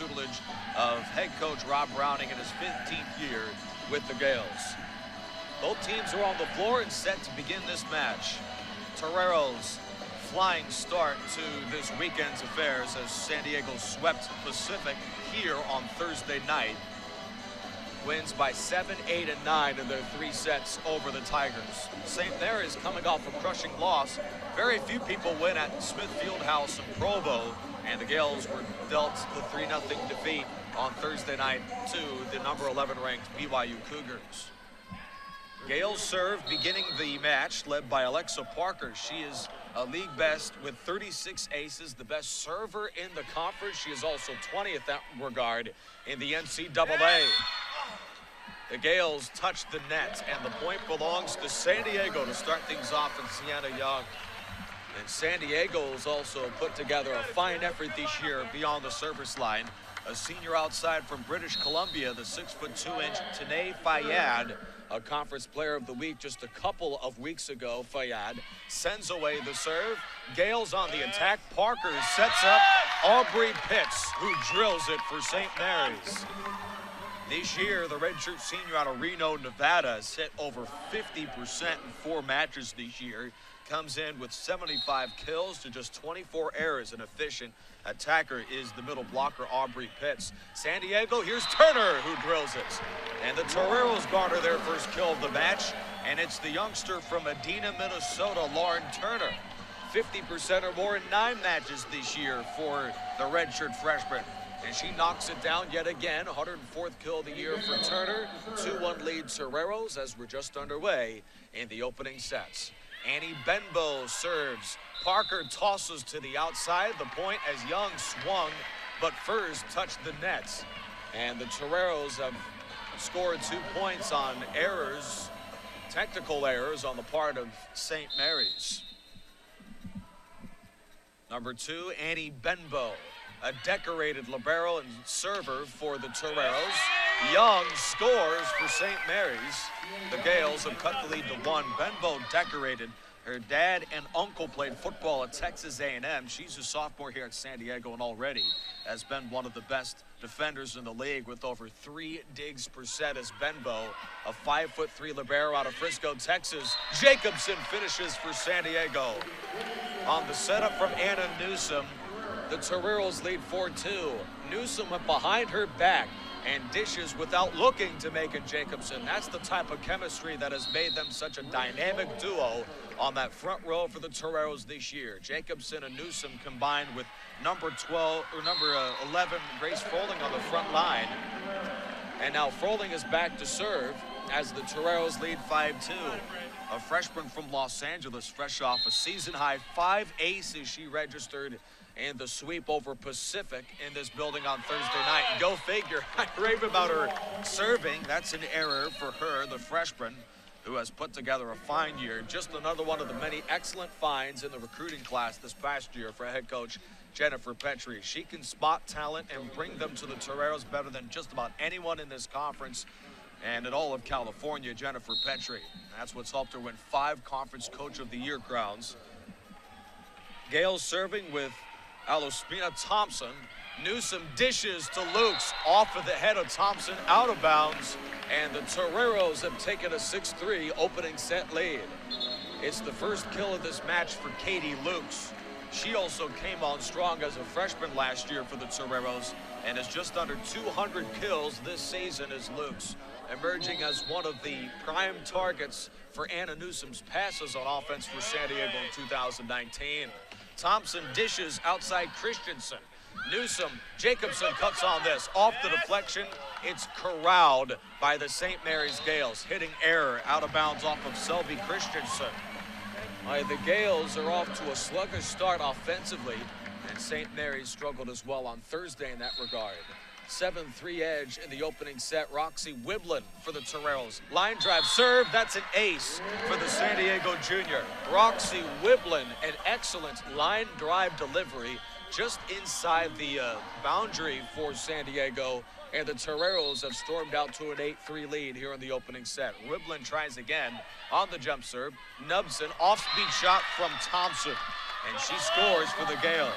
tutelage of head coach Rob Browning in his 15th year with the Gales. Both teams are on the floor and set to begin this match. Torero's flying start to this weekend's affairs as San Diego swept Pacific here on Thursday night. Wins by 7, 8, and 9 in their 3 sets over the Tigers. St. Mary's coming off a crushing loss. Very few people win at Smith Fieldhouse in Provo, and the Gales were dealt the 3-0 defeat on Thursday night to the number 11 ranked BYU Cougars. Gales serve beginning the match, led by Alexa Parker. She is a league best with 36 aces, the best server in the conference. She is also 20th that regard in the NCAA. The Gales touch the net, and the point belongs to San Diego to start things off in Sienna Young. And San Diego has also put together a fine effort this year beyond the service line. A senior outside from British Columbia, the 6'2" Tanae Fayyad, a conference player of the week just a couple of weeks ago. Fayyad sends away the serve. Gales on the attack. Parker sets up Aubrey Pitts, who drills it for St. Mary's. This year, the redshirt senior out of Reno, Nevada, has hit over 50% in 4 matches this year. Comes in with 75 kills to just 24 errors. An efficient attacker is the middle blocker, Aubrey Pitts. San Diego, here's Turner, who drills it. And the Toreros garner their first kill of the match, and it's the youngster from Medina, Minnesota, Lauren Turner. 50% or more in 9 matches this year for the redshirt freshman. And she knocks it down yet again. 104th kill of the year for Turner. 2-1 lead Toreros as we're just underway in the opening sets. Annie Benbow serves. Parker tosses to the outside. The point as Young swung, but Furs touched the nets. And the Toreros have scored 2 points on errors, technical errors on the part of St. Mary's. Number 2, Annie Benbow, a decorated libero and server for the Toreros. Young scores for St. Mary's. The Gales have cut the lead to 1. Benbow decorated. Her dad and uncle played football at Texas A&M. She's a sophomore here at San Diego and already has been one of the best defenders in the league with over 3 digs per set as Benbow, a 5'3" libero out of Frisco, Texas. Jacobson finishes for San Diego. On the setup from Anna Newsom, the Toreros lead 4-2. Newsom went behind her back and dishes without looking to Megan Jacobson. That's the type of chemistry that has made them such a dynamic duo on that front row for the Toreros this year. Jacobson and Newsom combined with number 11, Grace Froling on the front line. And now Froling is back to serve as the Toreros lead 5-2. A freshman from Los Angeles, fresh off a season-high 5 aces she registered in the sweep over Pacific in this building on Thursday night. Go figure. I rave about her serving. That's an error for her, the freshman, who has put together a fine year. Just another one of the many excellent finds in the recruiting class this past year for head coach Jennifer Petrie. She can spot talent and bring them to the Toreros better than just about anyone in this conference and in all of California, Jennifer Petrie. That's what's helped her win 5 Conference Coach of the Year crowns. Gales serving with Alospina Thompson. Newsom dishes to Lukes off of the head of Thompson, out of bounds, and the Toreros have taken a 6-3 opening set lead. It's the first kill of this match for Katie Lukes. She also came on strong as a freshman last year for the Toreros and is just under 200 kills this season as Lukes, emerging as one of the prime targets for Anna Newsom's passes on offense for San Diego in 2019. Thompson dishes outside Christensen. Newsom, Jacobson cuts on this. Off the deflection, it's corralled by the St. Mary's Gales, hitting error out of bounds off of Selby Christensen. The Gales are off to a sluggish start offensively, and St. Mary's struggled as well on Thursday in that regard. 7-3 edge in the opening set. Roxy Wiblin for the Toreros. Line drive serve, that's an ace for the San Diego junior. Roxy Wiblin, an excellent line drive delivery just inside the boundary for San Diego, and the Toreros have stormed out to an 8-3 lead here in the opening set. Wiblin tries again on the jump serve. Nubson, off-speed shot from Thompson. and she scores for the Gales.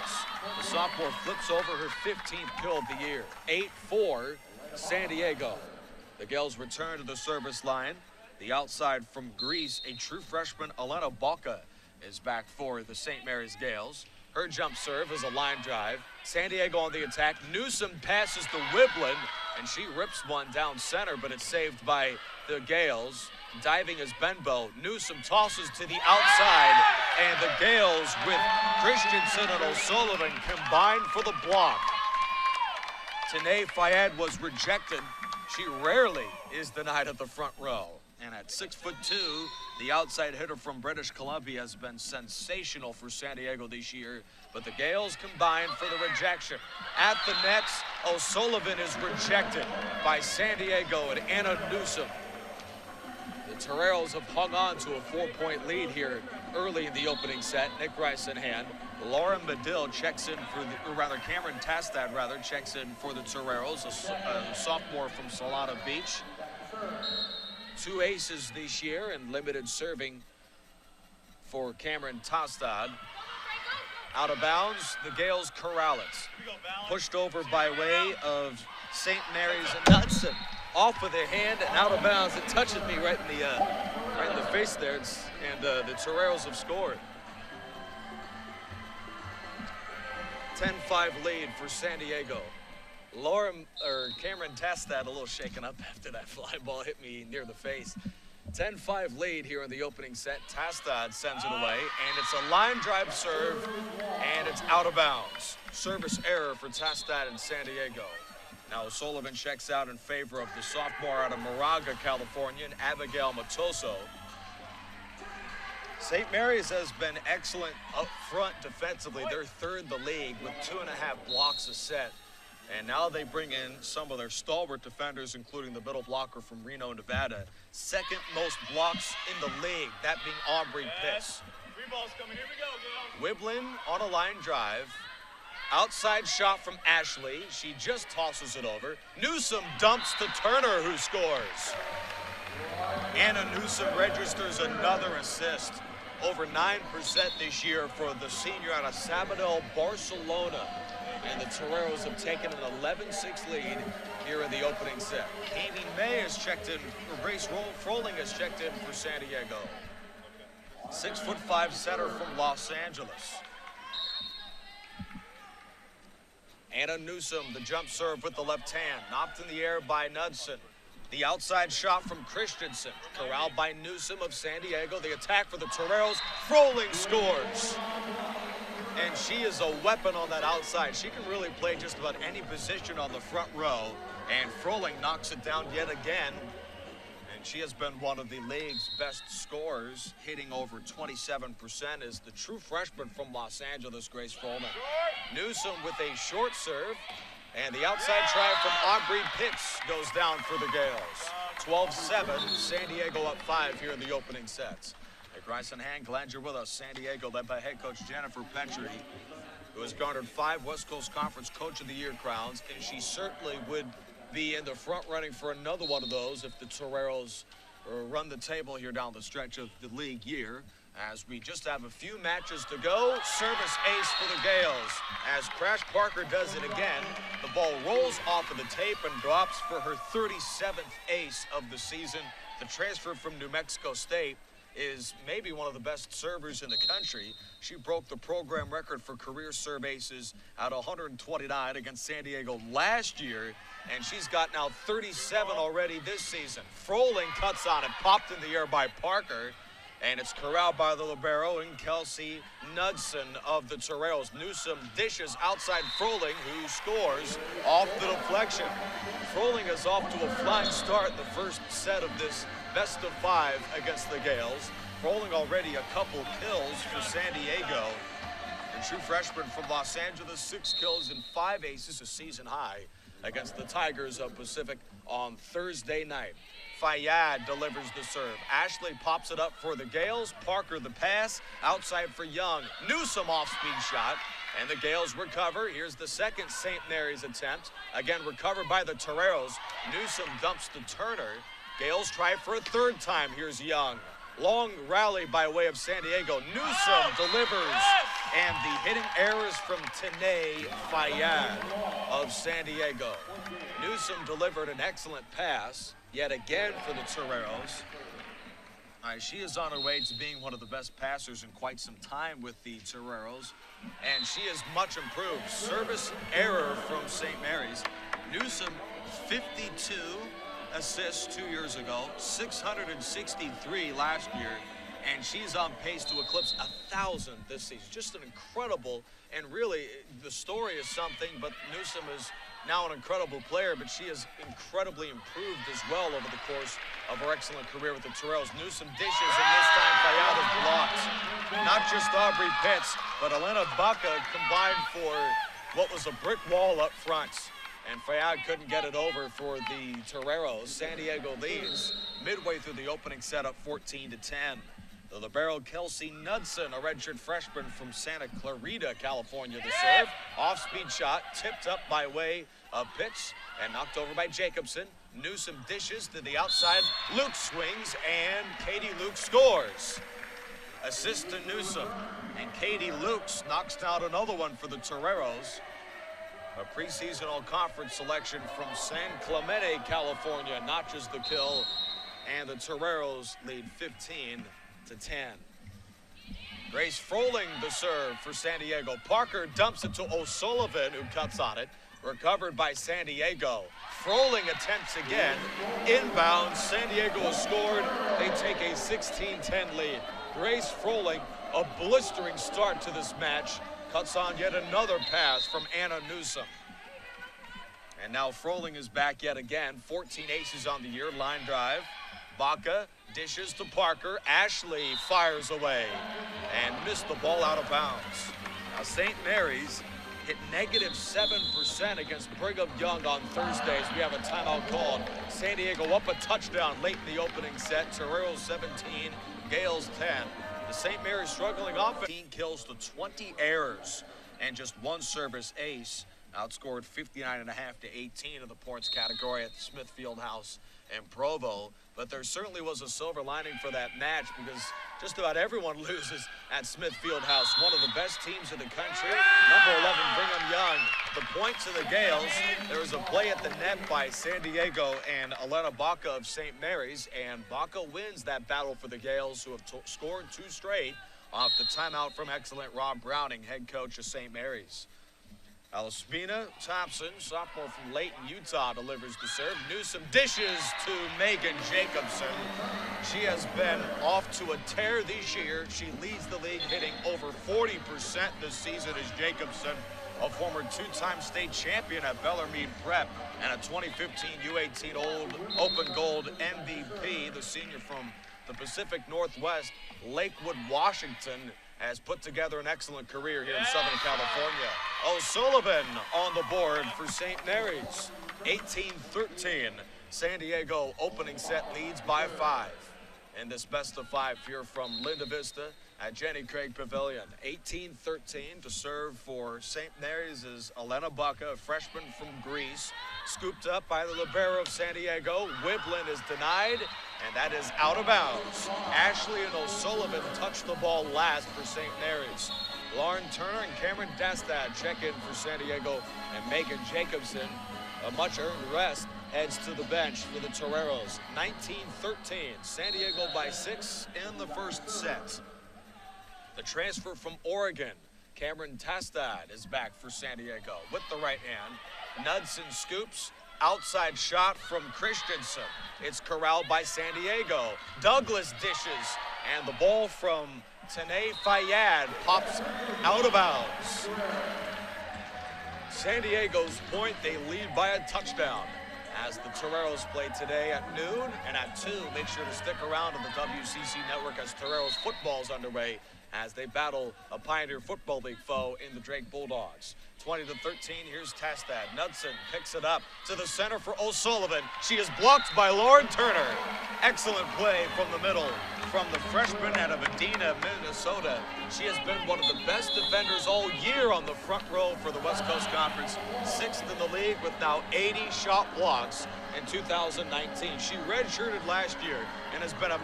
The sophomore flips over her 15th kill of the year. 8-4, San Diego. The Gales return to the service line. The outside from Greece, a true freshman, Elena Balka, is back for the St. Mary's Gales. Her jump serve is a line drive. San Diego on the attack. Newsom passes to Wiblin, and she rips one down center, but it's saved by the Gales. Diving is Benbow. Newsom tosses to the outside, and the Gales with Christensen and O'Sullivan combine for the block. Tanae Fayad was rejected. She rarely is denied at the front row. And at 6'2", the outside hitter from British Columbia has been sensational for San Diego this year, but the Gales combined for the rejection. At the nets, O'Sullivan is rejected by San Diego and Anna Newsom. The Toreros have hung on to a 4-point lead here early in the opening set. Nick Rice in hand. Lauren Medill checks in for Cameron Tastad checks in for the Toreros, a sophomore from Solana Beach. 2 aces this year and limited serving for Cameron Tastad. Out of bounds, the Gales corral it. Pushed over by way of St. Mary's and Knudsen. Off with their hand and out of bounds. It touches me right in the face there, and the Toreros have scored. 10-5 lead for San Diego. Cameron Tastad a little shaken up after that fly ball hit me near the face. 10-5 lead here in the opening set. Tastad sends it away, and it's a line drive serve, and it's out of bounds. Service error for Tastad in San Diego. Now O'Sullivan checks out in favor of the sophomore out of Moraga, California, and Abigail Matoso. St. Mary's has been excellent up front defensively. They're third in the league with 2.5 blocks a set. And now they bring in some of their stalwart defenders, including the middle blocker from Reno, Nevada. Second most blocks in the league, that being Aubrey Pitts. Free ball's coming, here we go, Wiblin on a line drive. Outside shot from Ashley. She just tosses it over. Newsom dumps to Turner, who scores. Anna Newsom registers another assist. Over 9% this year for the senior out of Sabadell, Barcelona. And the Toreros have taken an 11-6 lead here in the opening set. Katie May has checked in, Grace Froling has checked in for San Diego. 6'5" setter from Los Angeles. Anna Newsom, the jump serve with the left hand, knocked in the air by Knudsen. The outside shot from Christensen, corralled by Newsom of San Diego. The attack for the Toreros, Froling scores. And she is a weapon on that outside. She can really play just about any position on the front row. And Froling knocks it down yet again. And she has been one of the league's best scorers, hitting over 27%, is the true freshman from Los Angeles, Grace Froling. Newsom with a short serve. And the outside try from Aubrey Pitts goes down for the Gales. 12-7, San Diego up 5 here in the opening sets. Nick Rice in hand, glad you're with us. San Diego led by head coach Jennifer Petrie, who has garnered 5 West Coast Conference Coach of the Year crowns, and she certainly would be in the front running for another one of those if the Toreros run the table here down the stretch of the league year. As we just have a few matches to go, service ace for the Gales. As Crash Parker does it again, the ball rolls off of the tape and drops for her 37th ace of the season. The transfer from New Mexico State is maybe one of the best servers in the country. She broke the program record for career serve aces at 129 against San Diego last year, and she's got now 37 already this season. Froling cuts on it, popped in the air by Parker, and it's corralled by the libero and Kelsey Knudsen of the Toreros. Newsom dishes outside Froling, who scores off the deflection. Froling is off to a flying start in the first set of this best of 5 against the Gales. Froling already a couple kills for San Diego. The true freshman from Los Angeles, 6 kills and 5 aces, a season high against the Tigers of Pacific on Thursday night. Fayad delivers the serve. Ashley pops it up for the Gales. Parker the pass. Outside for Young. Newsom off-speed shot. And the Gales recover. Here's the second St. Mary's attempt. Again recovered by the Toreros. Newsom dumps to Turner. Gales try for a third time. Here's Young. Long rally by way of San Diego. Newsom delivers, and the hitting errors from Tanae Fayad of San Diego. Newsom delivered an excellent pass, yet again for the Toreros. She is on her way to being one of the best passers in quite some time with the Toreros, and she is much improved. Service error from St. Mary's. Newsom, 52 assists 2 years ago, 663 last year, and she's on pace to eclipse 1,000 this season. Just an incredible, and really, the story is something, but Newsom is now an incredible player, but she has incredibly improved as well over the course of her excellent career with the Toreros. Newsom dishes, and this time Fayad is blocked. Not just Aubrey Pitts, but Elena Baca combined for what was a brick wall up front. And Fayad couldn't get it over for the Toreros. San Diego leads midway through the opening set up 14-10. The libero Kelsey Knudsen, a redshirt freshman from Santa Clarita, California, the serve. Off-speed shot, tipped up by way of Pitts and knocked over by Jacobson. Newsom dishes to the outside. Luke swings, and Katie Luke scores. Assist to Newsom, and Katie Lukes knocks down another one for the Toreros. A preseason all-conference selection from San Clemente, California, notches the kill, and the Toreros lead 15-10. Grace Froling the serve for San Diego. Parker dumps it to O'Sullivan, who cuts on it. Recovered by San Diego. Froling attempts again. Inbound, San Diego has scored. They take a 16-10 lead. Grace Froling, a blistering start to this match. Cuts on yet another pass from Anna Newsom. And now Froling is back yet again. 14 aces on the year, line drive. Baca dishes to Parker. Ashley fires away and missed the ball out of bounds. Now St. Mary's hit -7% against Brigham Young on Thursdays. We have a timeout called. San Diego up a touchdown late in the opening set. Toreros 17, Gales 10. The St. Mary's struggling offense. 15 kills to 20 errors and just one service ace. Outscored 59.5-18 in the points category at the Smith Fieldhouse in Provo. But there certainly was a silver lining for that match because just about everyone loses at Smith Fieldhouse. One of the best teams in the country. Number 11, Brigham Young. The point to the Gales. There was a play at the net by San Diego and Elena Baca of St. Mary's. And Baca wins that battle for the Gales, who have scored 2 straight off the timeout from excellent Rob Browning, head coach of St. Mary's. Alaspina Thompson, sophomore from Layton, Utah, delivers the serve. Newsom dishes to Megan Jacobson. She has been off to a tear this year. She leads the league, hitting over 40% this season as Jacobson, a former 2-time state champion at Bellarmine Prep and a 2015 U18 Open Gold MVP. The senior from the Pacific Northwest, Lakewood, Washington, has put together an excellent career here in Southern California. O'Sullivan on the board for St. Mary's. 18-13. San Diego opening set leads by 5. And this best of 5 here from Linda Vista at Jenny Craig Pavilion. 18-13 to serve for St. Mary's is Elena Baca, a freshman from Greece. Scooped up by the libero of San Diego. Wiblin is denied, and that is out of bounds. Ashley and O'Sullivan touch the ball last for St. Mary's. Lauren Turner and Cameron Dastad check in for San Diego, and Megan Jacobson, a much-earned rest, heads to the bench for the Toreros. 19-13, San Diego by 6 in the first set. The transfer from Oregon, Cameron Dastad, is back for San Diego with the right hand. Knudsen scoops, outside shot from Christensen. It's corralled by San Diego. Douglas dishes, and the ball from Tanae Fayad pops out of bounds. San Diego's point, they lead by a touchdown as the Toreros play today at noon and at 2. Make sure to stick around on the WCC network as Toreros football is underway as they battle a Pioneer Football League foe in the Drake Bulldogs. 20-13, here's Tastad. Knudsen picks it up to the center for O'Sullivan. She is blocked by Lauren Turner. Excellent play from the middle from the freshman out of Edina, Minnesota. She has been one of the best defenders all year on the front row for the West Coast Conference. 6th in the league with now 80 shot blocks in 2019. She redshirted last year and has been a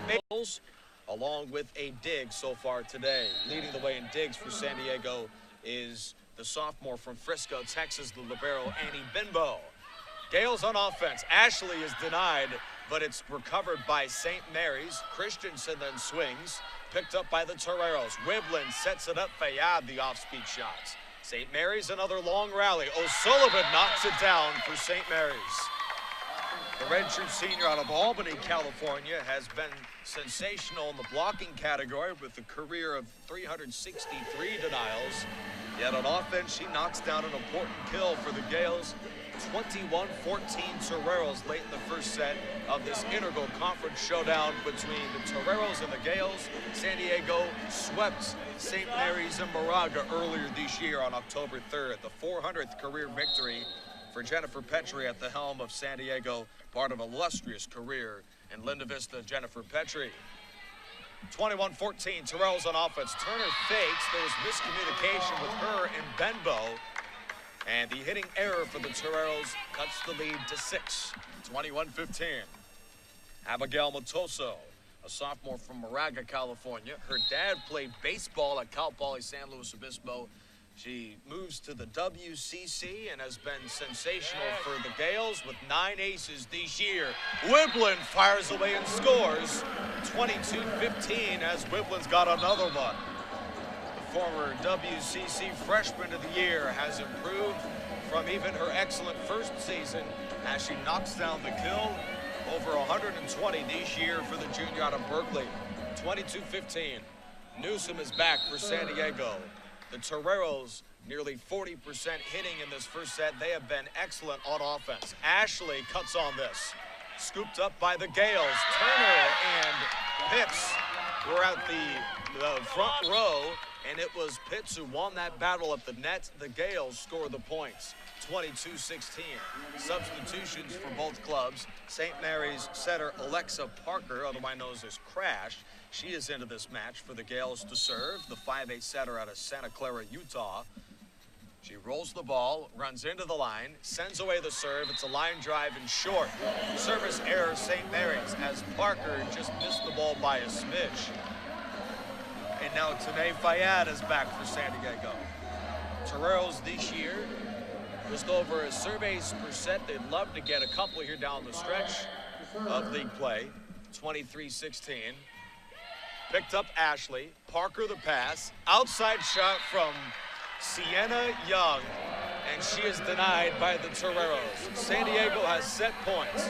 along with a dig so far today. Leading the way in digs for San Diego is the sophomore from Frisco, Texas, the libero, Annie Benbow. Gales on offense. Ashley is denied, but it's recovered by St. Mary's. Christensen then swings, picked up by the Toreros. Wiblin sets it up. Fayad, the off-speed shots. St. Mary's, another long rally. O'Sullivan knocks it down for St. Mary's. The redshirt senior out of Albany, California, has been sensational in the blocking category with a career of 363 denials. Yet on offense, she knocks down an important kill for the Gales. 21-14 Toreros late in the first set of this integral conference showdown between the Toreros and the Gales. San Diego swept St. Mary's and Moraga earlier this year on October 3rd. The 400th career victory for Jennifer Petrie at the helm of San Diego, part of an illustrious career in Linda Vista. Jennifer Petrie. 21-14, Toreros on offense. Turner fakes. There was miscommunication with her and Benbow. And the hitting error for the Toreros cuts the lead to 6. 21-15. Abigail Matoso, a sophomore from Moraga, California. Her dad played baseball at Cal Poly San Luis Obispo. She moves to the WCC and has been sensational for the Gales with 9 aces this year. Wiblin fires away and scores. 22-15 as Wiblin's got another one. The former WCC Freshman of the Year has improved from even her excellent first season as she knocks down the kill. Over 120 this year for the junior out of Berkeley. 22-15. Newsom is back for San Diego. The Toreros, nearly 40% hitting in this first set. They have been excellent on offense. Ashley cuts on this. Scooped up by the Gales. Turner and Pitts were at the front row, and it was Pitts who won that battle at the net. The Gales score the points. 22-16. Substitutions for both clubs. St. Mary's setter Alexa Parker, otherwise known as Crash, she is into this match for the Gales to serve. The 5'8" setter out of Santa Clara, Utah. She rolls the ball, runs into the line, sends away the serve. It's a line drive and short. Service error, St. Mary's, as Parker just missed the ball by a smidge. And now Tanae Fayad is back for San Diego. Toreros this year, just over a surveys per set. They'd love to get a couple here down the stretch of league play. 23-16. Picked up Ashley. Parker the pass. Outside shot from Sienna Young. And she is denied by the Toreros. San Diego has set points.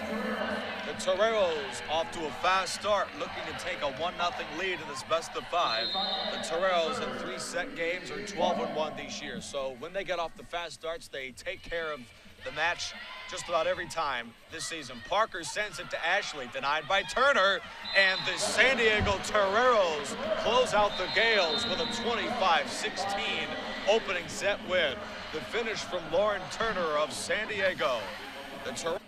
The Toreros off to a fast start, looking to take a 1-0 lead in this best of 5. The Toreros in 3 set games are 12-1 this year. So when they get off the fast starts, they take care of the match just about every time this season. Parker sends it to Ashley, denied by Turner, and the San Diego Toreros close out the Gales with a 25-16 opening set win. The finish from Lauren Turner of San Diego. The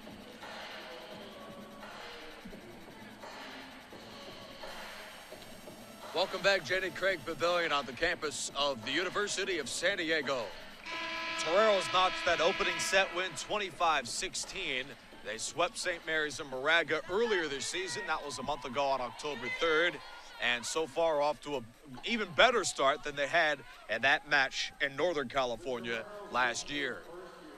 Welcome back, Jenny Craig Pavilion on the campus of the University of San Diego. Toreros notched that opening set win 25-16. They swept St. Mary's and Moraga earlier this season. That was a month ago on October 3rd. And so far off to an even better start than they had in that match in Northern California last year.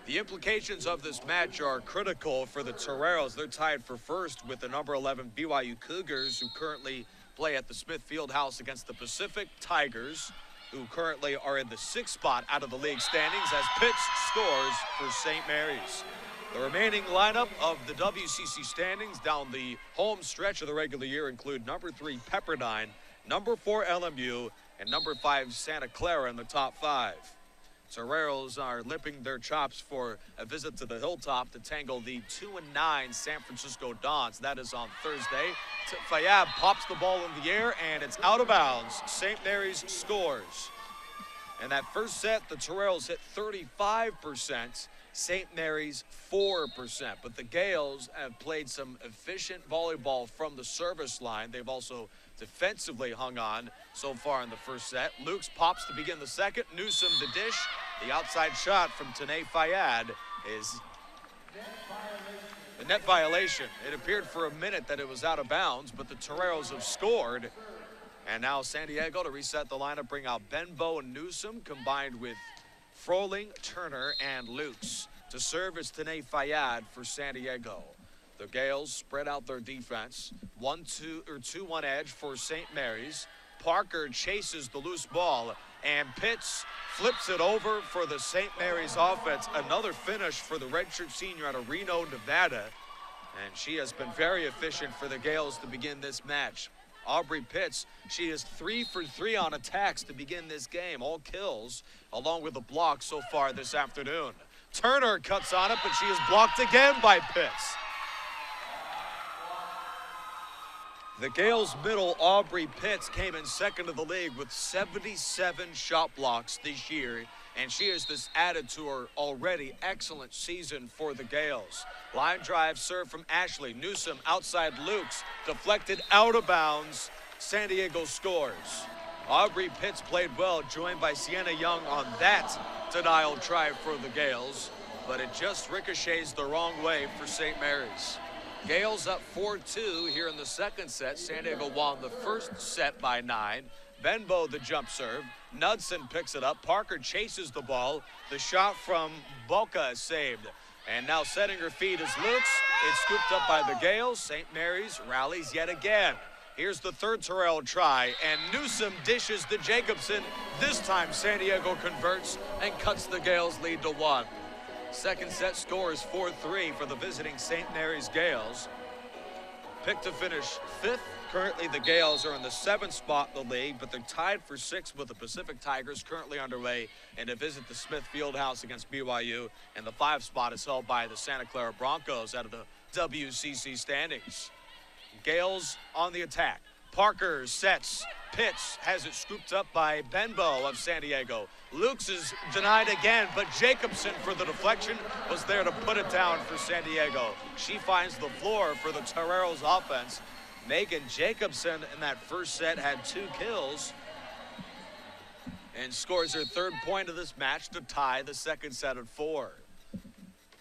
The implications of this match are critical for the Toreros. They're tied for first with the number 11 BYU Cougars, who currently play at the Smith Fieldhouse against the Pacific Tigers, who currently are in the 6th spot out of the league standings as Pitts scores for St. Mary's. The remaining lineup of the WCC standings down the home stretch of the regular year include number 3 Pepperdine, number 4 LMU, and number 5 Santa Clara in the top 5. Toreros are limping their chops for a visit to the Hilltop to tangle the 2-9 San Francisco Dons. That is on Thursday. Fayad pops the ball in the air, and it's out of bounds. St. Mary's scores. In that first set, the Toreros hit 35%, St. Mary's 4%. But the Gales have played some efficient volleyball from the service line. They've also defensively hung on so far in the first set. Lukes pops to begin the second. Newsom the dish. The outside shot from Tanae Fayad is the net violation. It appeared for a minute that it was out of bounds, but the Toreros have scored And now San Diego to reset the lineup, bring out Benbow and Newsom combined with Froling, Turner, and Lukes. To serve is Tene Fayad for San Diego. The Gales spread out their defense. 2-1 edge for St. Mary's. Parker chases the loose ball, and Pitts flips it over for the St. Mary's offense. Another finish for the redshirt senior out of Reno, Nevada. And she has been very efficient for the Gales to begin this match. Aubrey Pitts, she is 3 for 3 on attacks to begin this game. All kills, along with a block so far this afternoon. Turner cuts on it, but she is blocked again by Pitts. The Gales' middle, Aubrey Pitts, came in second to the league with 77 shot blocks this year, and she has this added to her already excellent season for the Gales. Line drive serve from Ashley. Newsom outside Lukes, deflected out of bounds. San Diego scores. Aubrey Pitts played well, joined by Sienna Young on that denial try for the Gales, but it just ricochets the wrong way for St. Mary's. Gales up 4-2 here in the second set. San Diego won the first set by 9. Benbow the jump serve. Knudsen picks it up. Parker chases the ball. The shot from Boca is saved. And now setting her feet is Lukes. It's scooped up by the Gales. St. Mary's rallies yet again. Here's the third Terrell try, and Newsom dishes to Jacobson. This time San Diego converts and cuts the Gales' lead to 1. Second set score is 4-3 for the visiting St. Mary's Gales. Picked to finish 5th. Currently, the Gales are in the 7th spot in the league, but they're tied for 6th with the Pacific Tigers currently underway and to visit the Smith Fieldhouse against BYU. And the 5th spot is held by the Santa Clara Broncos out of the WCC standings. Gales on the attack. Parker sets. Pitts has it scooped up by Benbow of San Diego. Lukes is denied again, but Jacobson for the deflection was there to put it down for San Diego. She finds the floor for the Toreros offense. Megan Jacobson in that first set had 2 kills and scores her 3rd point of this match to tie the second set at 4.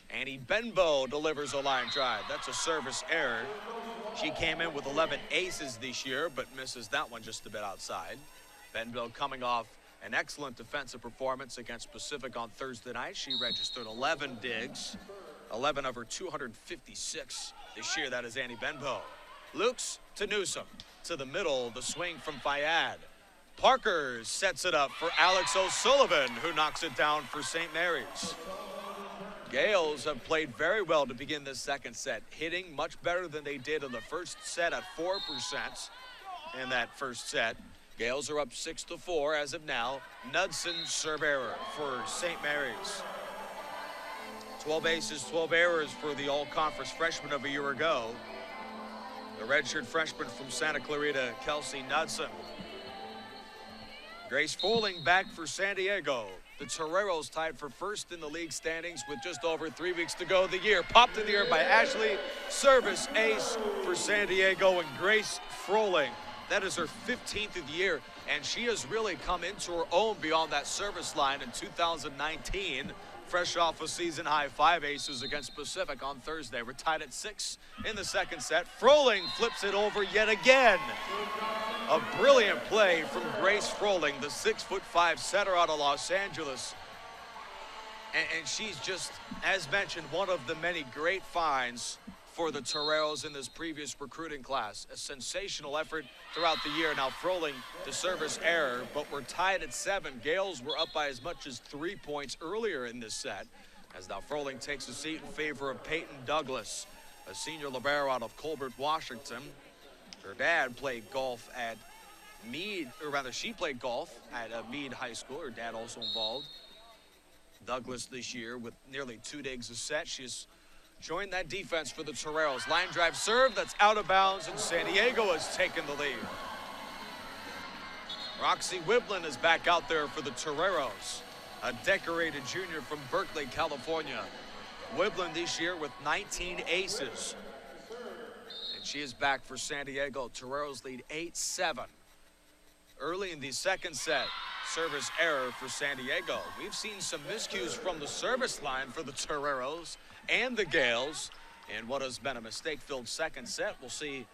Annie Benbow delivers a line drive. That's a service error. She came in with 11 aces this year, but misses that one just a bit outside. Benbow coming off an excellent defensive performance against Pacific on Thursday night. She registered 11 digs, 11 of her 256 this year. That is Annie Benbow. Lukes to Newsom. To the middle, the swing from Fayad. Parker sets it up for Alex O'Sullivan, who knocks it down for St. Mary's. Gales have played very well to begin this second set, hitting much better than they did in the first set at 4% in that first set. Gales are up 6-4 as of now. Knudsen serve error for St. Mary's. 12 aces, 12 errors for the all-conference freshman of a year ago. The redshirt freshman from Santa Clarita, Kelsey Knudsen. Grace Froling back for San Diego. The Toreros tied for 1st in the league standings with just over 3 weeks to go of the year. Popped in the air by Ashley. Service ace for San Diego and Grace Froling. That is her 15th of the year, and she has really come into her own beyond that service line in 2019. Fresh off a season-high 5 aces against Pacific on Thursday. We're tied at 6 in the second set. Froling flips it over yet again. A brilliant play from Grace Froling, the 6'5" setter out of Los Angeles. And she's just, as mentioned, one of the many great finds for the Toreros in this previous recruiting class. A sensational effort throughout the year. Now Froling, the service error, but we're tied at 7. Gales were up by as much as 3 points earlier in this set, as now Froling takes a seat in favor of Peyton Douglas, a senior libero out of Colbert, Washington. Her dad played golf at Meade, or rather she played golf at Meade High School. Her dad also involved. Douglas this year with nearly 2 digs a set. She's joined that defense for the Toreros. Line drive serve, that's out of bounds, and San Diego has taken the lead. Roxy Wiblin is back out there for the Toreros, a decorated junior from Berkeley, California. Wiblin this year with 19 aces. And she is back for San Diego. Toreros lead 8-7. Early in the second set, service error for San Diego. We've seen some miscues from the service line for the Toreros and the Gales in what has been a mistake-filled second set. We'll see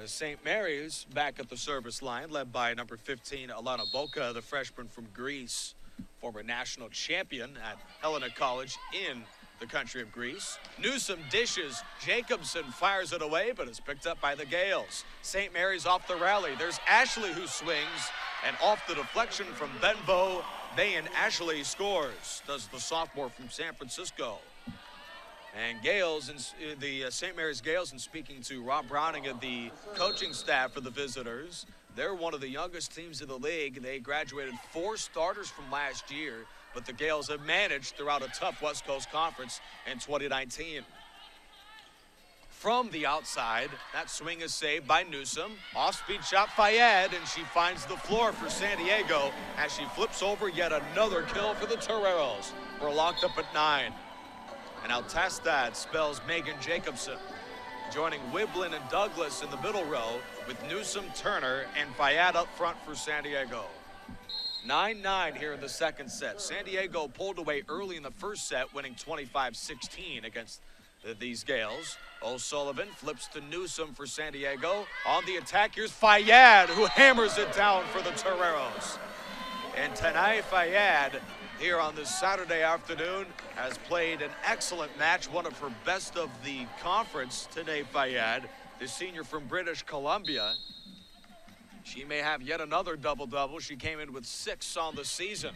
St. Mary's back at the service line, led by number 15, Alana Boca, the freshman from Greece, former national champion at Helena College in the country of Greece. Newsom dishes. Jacobson fires it away, but is picked up by the Gales. St. Mary's off the rally. There's Ashley who swings, and off the deflection from Benbow, Bayan Ashley scores. Does the sophomore from San Francisco. And Gales, and the St. Mary's Gales, and speaking to Rob Browning and the coaching staff for the visitors, they're one of the youngest teams in the league. They graduated 4 starters from last year, but the Gales have managed throughout a tough West Coast Conference in 2019. From the outside, that swing is saved by Newsom. Off-speed shot, Fayad, and she finds the floor for San Diego as she flips over yet another kill for the Toreros. We're locked up at 9. And Altastad spells Megan Jacobson, joining Wiblin and Douglas in the middle row with Newsom, Turner, and Fayad up front for San Diego. 9-9 here in the second set. San Diego pulled away early in the first set, winning 25-16 against these Gales. O'Sullivan flips to Newsom for San Diego. On the attack, here's Fayad, who hammers it down for the Toreros. And Tanay Fayad, here on this Saturday afternoon, has played an excellent match, one of her best of the conference. Tanay Fayad, the senior from British Columbia. She may have yet another double-double. She came in with 6 on the season.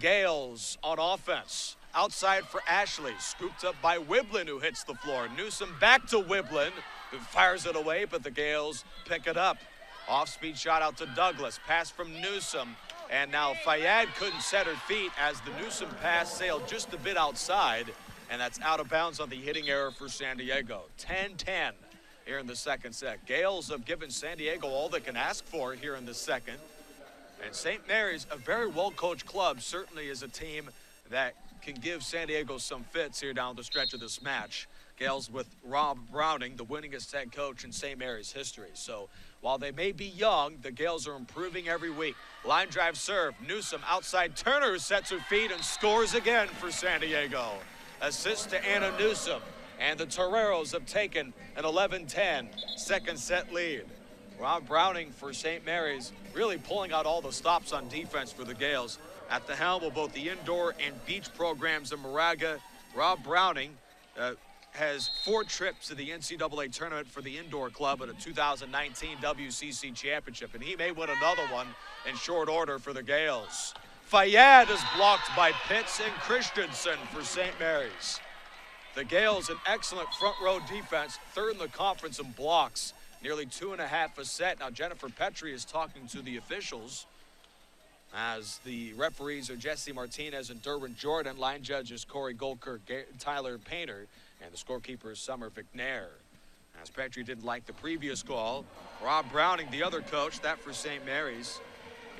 Gales on offense. Outside for Ashley, scooped up by Wiblin, who hits the floor. Newsom back to Wiblin, who fires it away, but the Gales pick it up. Off-speed shot out to Douglas. Pass from Newsom. And now Fayad couldn't set her feet as the Newsom pass sailed just a bit outside, and that's out of bounds on the hitting error for San Diego. 10-10 here in the second set. Gales have given San Diego all they can ask for here in the second. And St. Mary's, a very well-coached club, certainly is a team that can give San Diego some fits here down the stretch of this match. Gales with Rob Browning, the winningest head coach in St. Mary's history. So while they may be young, the Gales are improving every week. Line drive serve. Newsom outside. Turner sets her feet and scores again for San Diego. Assist to Anna Newsom. And the Toreros have taken an 11-10 second set lead. Rob Browning for St. Mary's really pulling out all the stops on defense for the Gales. At the helm of both the indoor and beach programs in Moraga, Rob Browning has 4 trips to the NCAA tournament for the indoor club at a 2019 WCC championship, and he may win another one in short order for the Gales. Fayad is blocked by Pitts and Christensen for St. Mary's. The Gales, an excellent front row defense, 3rd in the conference in blocks, nearly 2.5 a set. Now Jennifer Petrie is talking to the officials as the referees are Jesse Martinez and Derwin Jordan, line judges Corey Goldkirk, Tyler Painter, and the scorekeeper is Summer McNair. As Petrie didn't like the previous call, Rob Browning, the other coach, that for St. Mary's.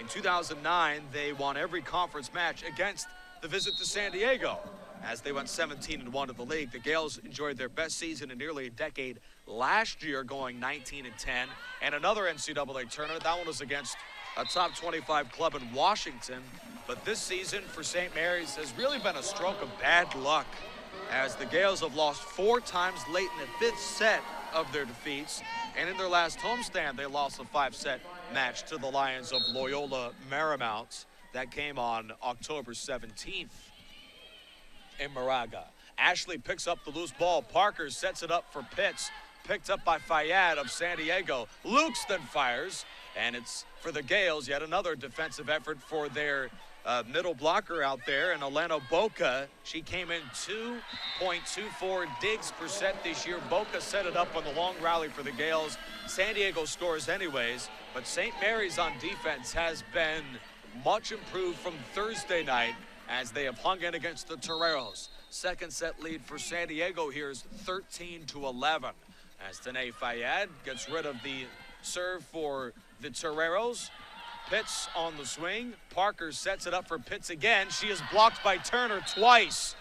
In 2009, they won every conference match against the visit to San Diego. As they went 17-1 to the league, the Gales enjoyed their best season in nearly a decade last year, going 19-10, and another NCAA tournament. That one was against a top 25 club in Washington. But this season for St. Mary's has really been a stroke of bad luck, as the Gales have lost 4 times late in the 5th set of their defeats, and in their last homestand, they lost a 5-set match to the Lions of Loyola Marymount. That came on October 17th. In Moraga. Ashley picks up the loose ball. Parker sets it up for Pitts. Picked up by Fayad of San Diego. Lukes then fires, and it's for the Gales. Yet another defensive effort for their middle blocker out there. And Elena Boca, she came in 2.24 digs per set this year. Boca set it up on the long rally for the Gales. San Diego scores anyways, but St. Mary's on defense has been much improved from Thursday night, as they have hung in against the Toreros. Second set lead for San Diego here is 13-11. As Tanay Fayad gets rid of the serve for the Toreros. Pitts on the swing. Parker sets it up for Pitts again. She is blocked by Turner twice.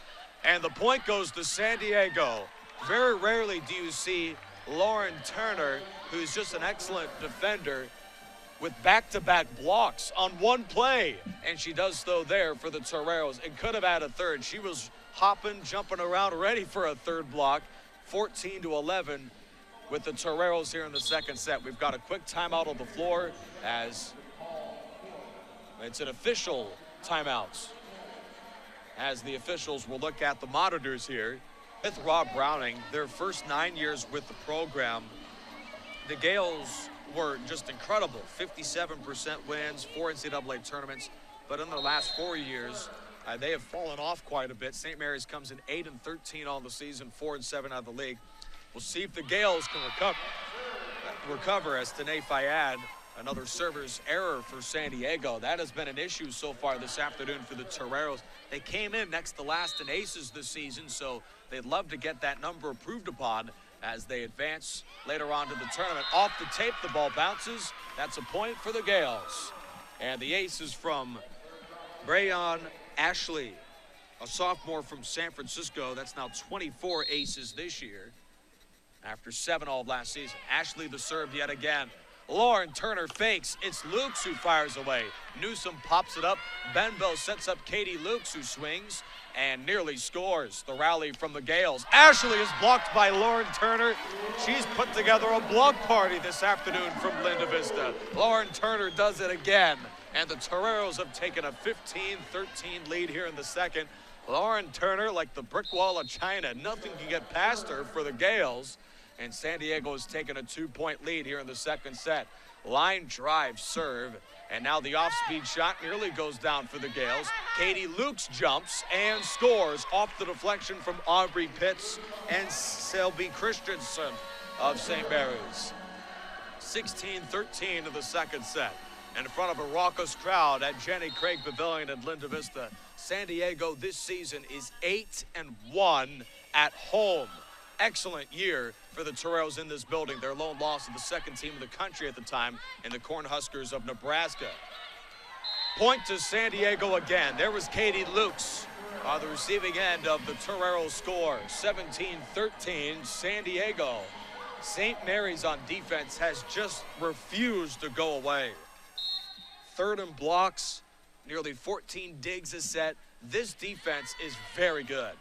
And the point goes to San Diego. Very rarely do you see Lauren Turner, who's just an excellent defender, with back-to-back blocks on one play. And she does so there for the Toreros. It could have had a third. She was hopping, jumping around, ready for a third block. 14-11. with the Toreros here in the second set. We've got a quick timeout on the floor as it's an official timeout. As the officials will look at the monitors here. With Rob Browning, their first 9 years with the program, the Gales were just incredible. 57% wins, 4 NCAA tournaments. But in the last 4 years, they have fallen off quite a bit. St. Mary's comes in 8-13 on the season, 4-7 out of the league. We'll see if the Gales can recover as Tanae Fayad, another server's error for San Diego. That has been an issue so far this afternoon for the Toreros. They came in next to last in aces this season, so they'd love to get that number improved upon as they advance later on to the tournament. Off the tape, the ball bounces. That's a point for the Gales. And the ace is from Brayon Ashley, a sophomore from San Francisco. That's now 24 aces this year after 7 all of last season. Ashley the serve yet again. Lauren Turner fakes. It's Lukes who fires away. Newsom pops it up. Benbow sets up Katie Lukes, who swings and nearly scores. The rally from the Gales. Ashley is blocked by Lauren Turner. She's put together a block party this afternoon from Linda Vista. Lauren Turner does it again. And the Toreros have taken a 15-13 lead here in the second. Lauren Turner, like the brick wall of China, nothing can get past her for the Gales. And San Diego has taken a 2-point lead here in the second set. Line drive serve, and now the off-speed shot nearly goes down for the Gales. Katie Lukes jumps and scores off the deflection from Aubrey Pitts and Selby Christensen of St. Mary's. 16-13 in the second set. In front of a raucous crowd at Jenny Craig Pavilion at Linda Vista, San Diego this season is 8-1 at home. Excellent year for the Toreros in this building. Their lone loss to the second team in the country at the time in the Cornhuskers of Nebraska. Point to San Diego again. There was Katie Lukes on the receiving end of the Toreros score. 17-13 San Diego. St. Mary's on defense has just refused to go away. Third in blocks, nearly 14 digs a set. This defense is very good.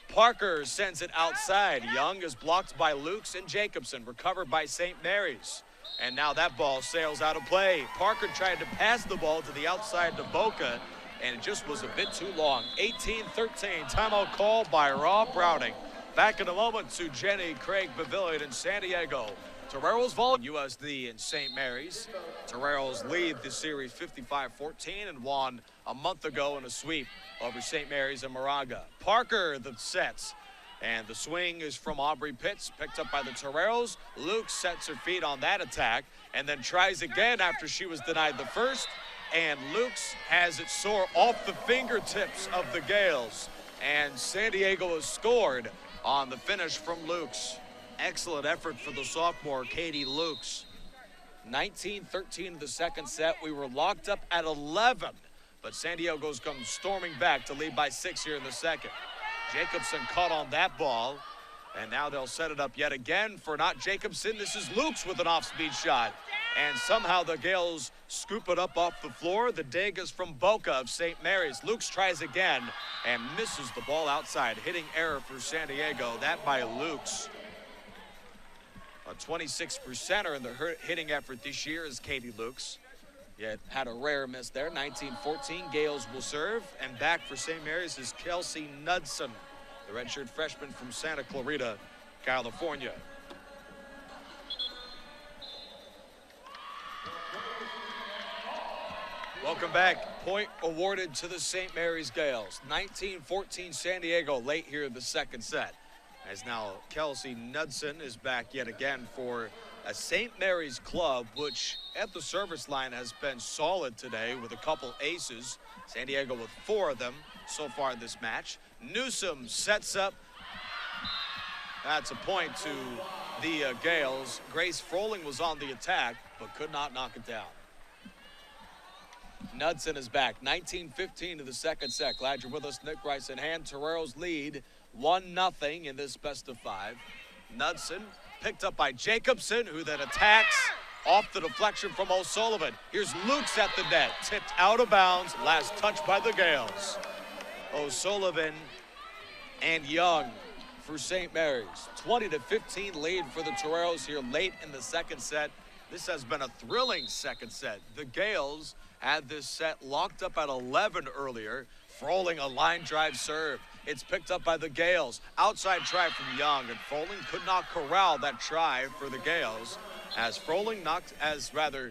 Parker sends it outside. Young is blocked by Lukes and Jacobson, recovered by St. Mary's. And now that ball sails out of play. Parker tried to pass the ball to the outside to Boca, and it just was a bit too long. 18-13, timeout call by Rob Browning. Back in a moment to Jenny Craig Pavilion in San Diego. Toreros Volleyball, USD and St. Mary's. Toreros lead the series 55-14 and won a month ago in a sweep over St. Mary's and Moraga. Parker the sets, and the swing is from Aubrey Pitts, picked up by the Toreros. Luke sets her feet on that attack and then tries again after she was denied the first, and Luke's has it soar off the fingertips of the Gales, and San Diego has scored on the finish from Luke's. Excellent effort for the sophomore, Katie Lukes. 19-13 in the second set. We were locked up at 11, but San Diego's come storming back to lead by 6 here in the second. Jacobson caught on that ball, and now they'll set it up yet again for not Jacobson. This is Lukes with an off-speed shot, and somehow the Gales scoop it up off the floor. The dig is from Boca of St. Mary's. Lukes tries again and misses the ball outside. Hitting error for San Diego, that by Lukes. A 26%er in the hitting effort this year is Katie Lukes. Yet had a rare miss there. 19-14, Gales will serve. And back for St. Mary's is Kelsey Knudsen, the redshirt freshman from Santa Clarita, California. Welcome back. Point awarded to the St. Mary's Gales. 19-14 San Diego late here in the second set. As now Kelsey Knudsen is back yet again for a St. Mary's club, which at the service line has been solid today with a couple aces. San Diego with 4 of them so far in this match. Newsom sets up. That's a point to the Gales. Grace Froling was on the attack, but could not knock it down. Knudsen is back. 19-15 to the second set. Glad you're with us. Nick Rice in hand. Toreros lead 1-0 in this best of 5. Knudsen picked up by Jacobson, who then attacks off the deflection from O'Sullivan. Here's Lukes at the net, tipped out of bounds, last touch by the Gales. O'Sullivan and Young for St. Mary's. 20-15 lead for the Toreros here late in the second set. This has been a thrilling second set. The Gales had this set locked up at 11 earlier. Froling a line drive serve. It's picked up by the Gales. Outside try from Young, and Froling could not corral that try for the Gales as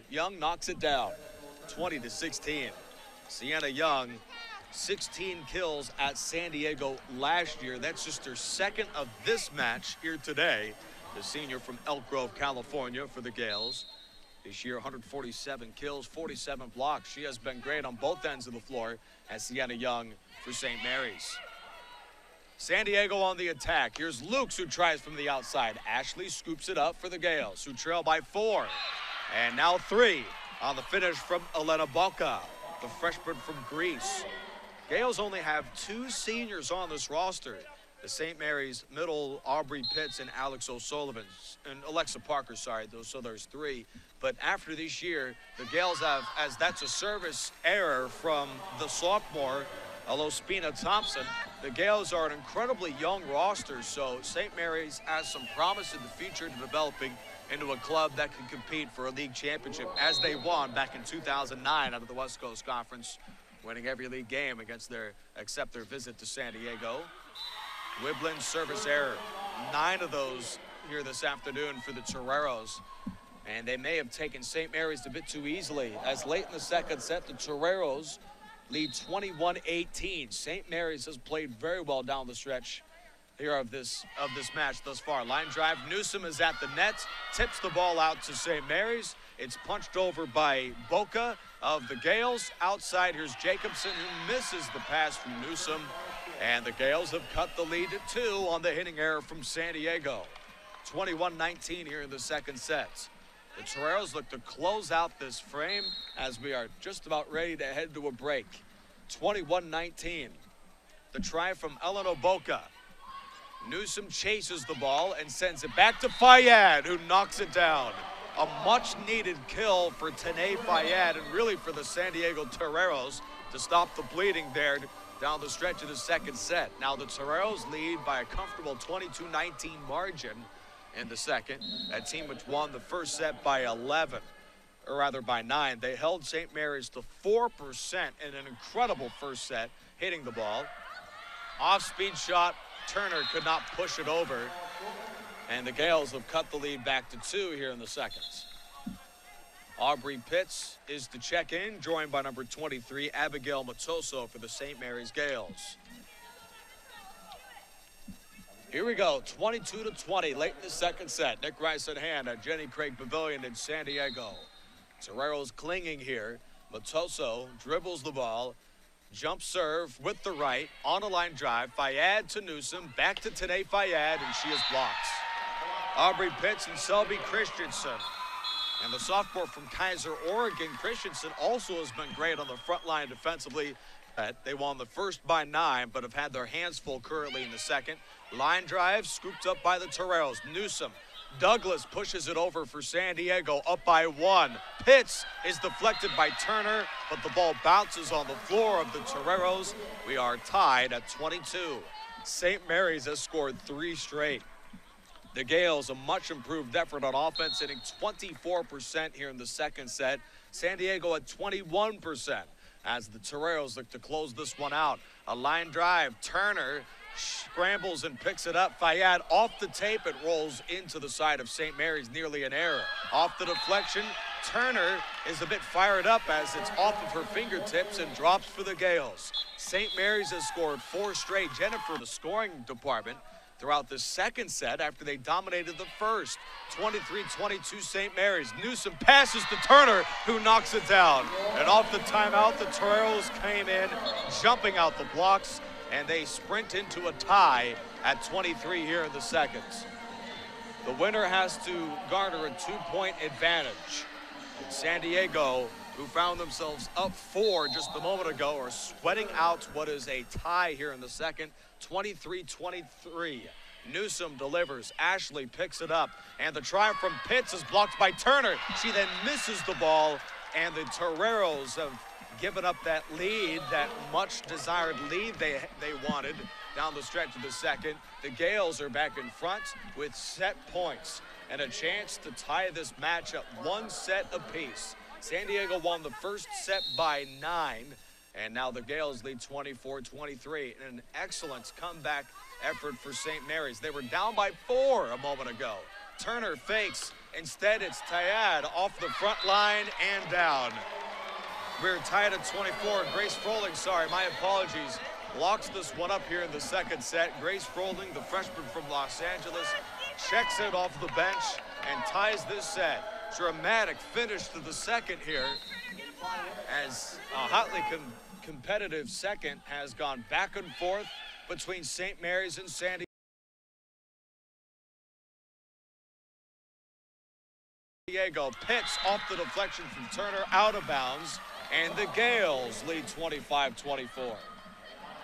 Young knocks it down. 20-16. Sienna Young, 16 kills at San Diego last year. That's just her second of this match here today. The senior from Elk Grove, California for the Gales. This year, 147 kills, 47 blocks. She has been great on both ends of the floor as Sienna Young for St. Mary's. San Diego on the attack. Here's Lukes, who tries from the outside. Ashley scoops it up for the Gales, who trail by 4. And now 3 on the finish from Elena Boca, the freshman from Greece. Gales only have 2 seniors on this roster. The St. Mary's middle, Aubrey Pitts and Alex O'Sullivan, and Alexa Parker, sorry, so there's 3. But after this year, the Gales have, as that's a service error from the sophomore, Alospina Thompson. The Gales are an incredibly young roster, so St. Mary's has some promise in the future to developing into a club that can compete for a league championship, as they won back in 2009 out of the West Coast Conference, winning every league game except their visit to San Diego. Wiblin service error. 9 of those here this afternoon for the Toreros. And they may have taken St. Mary's a bit too easily, as late in the second set, the Toreros lead 21-18. St. Mary's has played very well down the stretch here of this match thus far. Line drive, Newsom is at the net, tips the ball out to St. Mary's. It's punched over by Boca of the Gales. Outside, here's Jacobson, who misses the pass from Newsom. And the Gales have cut the lead to 2 on the hitting error from San Diego. 21-19 here in the second set. The Toreros look to close out this frame as we are just about ready to head to a break. 21-19. The try from Elena Boca. Newsom chases the ball and sends it back to Fayad, who knocks it down. A much-needed kill for Tanae Fayad, and really for the San Diego Toreros to stop the bleeding there down the stretch of the second set. Now the Toreros lead by a comfortable 22-19 margin in the second. That team which won the first set by 11, or rather by 9. They held St. Mary's to 4% in an incredible first set, hitting the ball. Off-speed shot, Turner could not push it over, and the Gales have cut the lead back to 2 here in the second. Aubrey Pitts is to check in, joined by number 23, Abigail Matoso for the St. Mary's Gales. Here we go, 22-20, late in the second set. Nick Rice at hand at Jenny Craig Pavilion in San Diego. Toreros clinging here. Matoso dribbles the ball, jump serve with the right, on a line drive. Fayad to Newsom, back to Tanae Fayad, and she is blocked. Aubrey Pitts and Selby Christensen. And the sophomore from Kaiser, Oregon, Christensen, also has been great on the front line defensively. They won the first by 9, but have had their hands full currently in the second. Line drive, scooped up by the Toreros. Newsom. Douglas pushes it over for San Diego, up by 1. Pitts is deflected by Turner, but the ball bounces on the floor of the Toreros. We are tied at 22. St. Mary's has scored 3 straight. The Gales, a much improved effort on offense, hitting 24% here in the second set. San Diego at 21%. As the Toreros look to close this one out. A line drive, Turner scrambles and picks it up. Fayad off the tape, it rolls into the side of St. Mary's, nearly an error. Off the deflection, Turner is a bit fired up as it's off of her fingertips and drops for the Gales. St. Mary's has scored 4 straight. Jennifer, the scoring department, throughout the second set after they dominated the first. 23-22 St. Mary's. Newsom passes to Turner, who knocks it down. And off the timeout, the Toreros came in, jumping out the blocks, and they sprint into a tie at 23 here in the second. The winner has to garner a 2-point advantage. And San Diego, who found themselves up 4 just a moment ago, are sweating out what is a tie here in the second. 23-23. Newsom delivers. Ashley picks it up. And the try from Pitts is blocked by Turner. She then misses the ball. And the Toreros have given up that lead, that much desired lead they wanted down the stretch of the second. The Gales are back in front with set points and a chance to tie this matchup 1 set apiece. San Diego won the first set by 9, and now the Gales lead 24-23 in an excellent comeback effort for St. Mary's. They were down by 4 a moment ago. Turner fakes. Instead, it's Tayad off the front line and down. We're tied at 24. Grace Froling, sorry, my apologies, locks this one up here in the second set. Grace Froling, the freshman from Los Angeles, checks it off the bench and ties this set. Dramatic finish to the second here as a hotly competitive second has gone back and forth between St. Mary's and San Diego. Pitts off the deflection from Turner, out of bounds, and the Gales lead 25-24.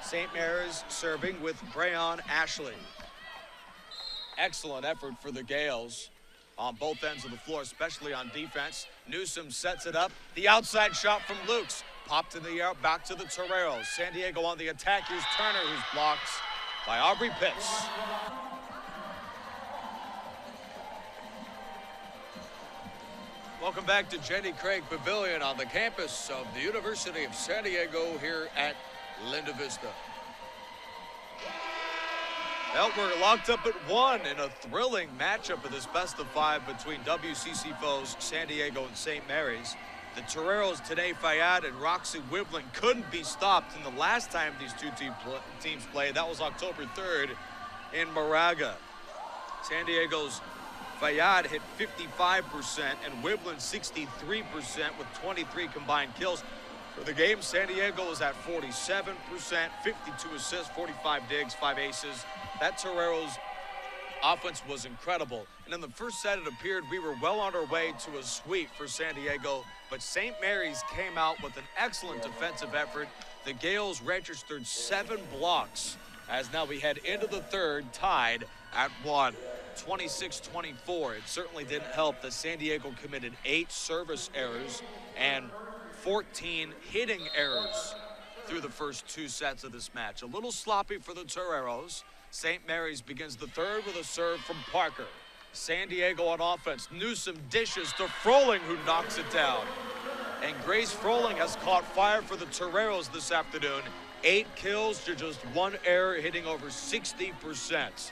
St. Mary's serving with Brayon Ashley. Excellent effort for the Gales on both ends of the floor, especially on defense. Newsom sets it up. The outside shot from Lukes. Popped in the air, back to the Toreros. San Diego on the attack. Here's Turner, who's blocked by Aubrey Pitts. Welcome back to Jenny Craig Pavilion on the campus of the University of San Diego here at Linda Vista. Well, we're locked up at 1 in a thrilling matchup of this best-of-5 between WCC foes San Diego and St. Mary's. The Toreros, Tanae Fayad and Roxy Wiblin, couldn't be stopped in the last time these two teams played. That was October 3rd in Moraga. San Diego's Fayad hit 55% and Wiblin 63% with 23 combined kills. For the game, San Diego was at 47%, 52 assists, 45 digs, 5 aces. That Toreros offense was incredible. And in the first set, it appeared we were well on our way to a sweep for San Diego, but St. Mary's came out with an excellent defensive effort. The Gales registered 7 blocks as now we head into the third, tied at 1. 26-24. It certainly didn't help that San Diego committed 8 service errors and 14 hitting errors through the first 2 sets of this match. A little sloppy for the Toreros. St. Mary's begins the third with a serve from Parker. San Diego on offense. Newsom dishes to Froling, who knocks it down. And Grace Froling has caught fire for the Toreros this afternoon. 8 kills to just 1 error, hitting over 60%.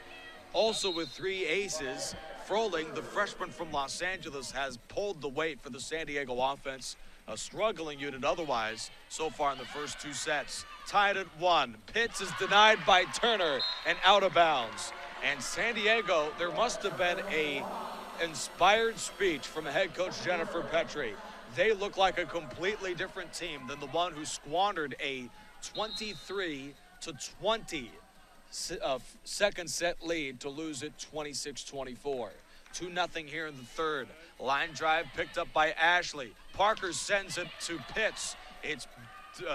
Also with 3 aces, Froling, the freshman from Los Angeles, has pulled the weight for the San Diego offense. A struggling unit otherwise so far in the first 2 sets. Tied at 1. Pitts is denied by Turner and out of bounds. And San Diego, there must have been a inspired speech from head coach Jennifer Petrie. They look like a completely different team than the one who squandered a 23-20 second set lead to lose it 26-24. 2-0 here in the third. Line drive picked up by Ashley. Parker sends it to Pitts. It's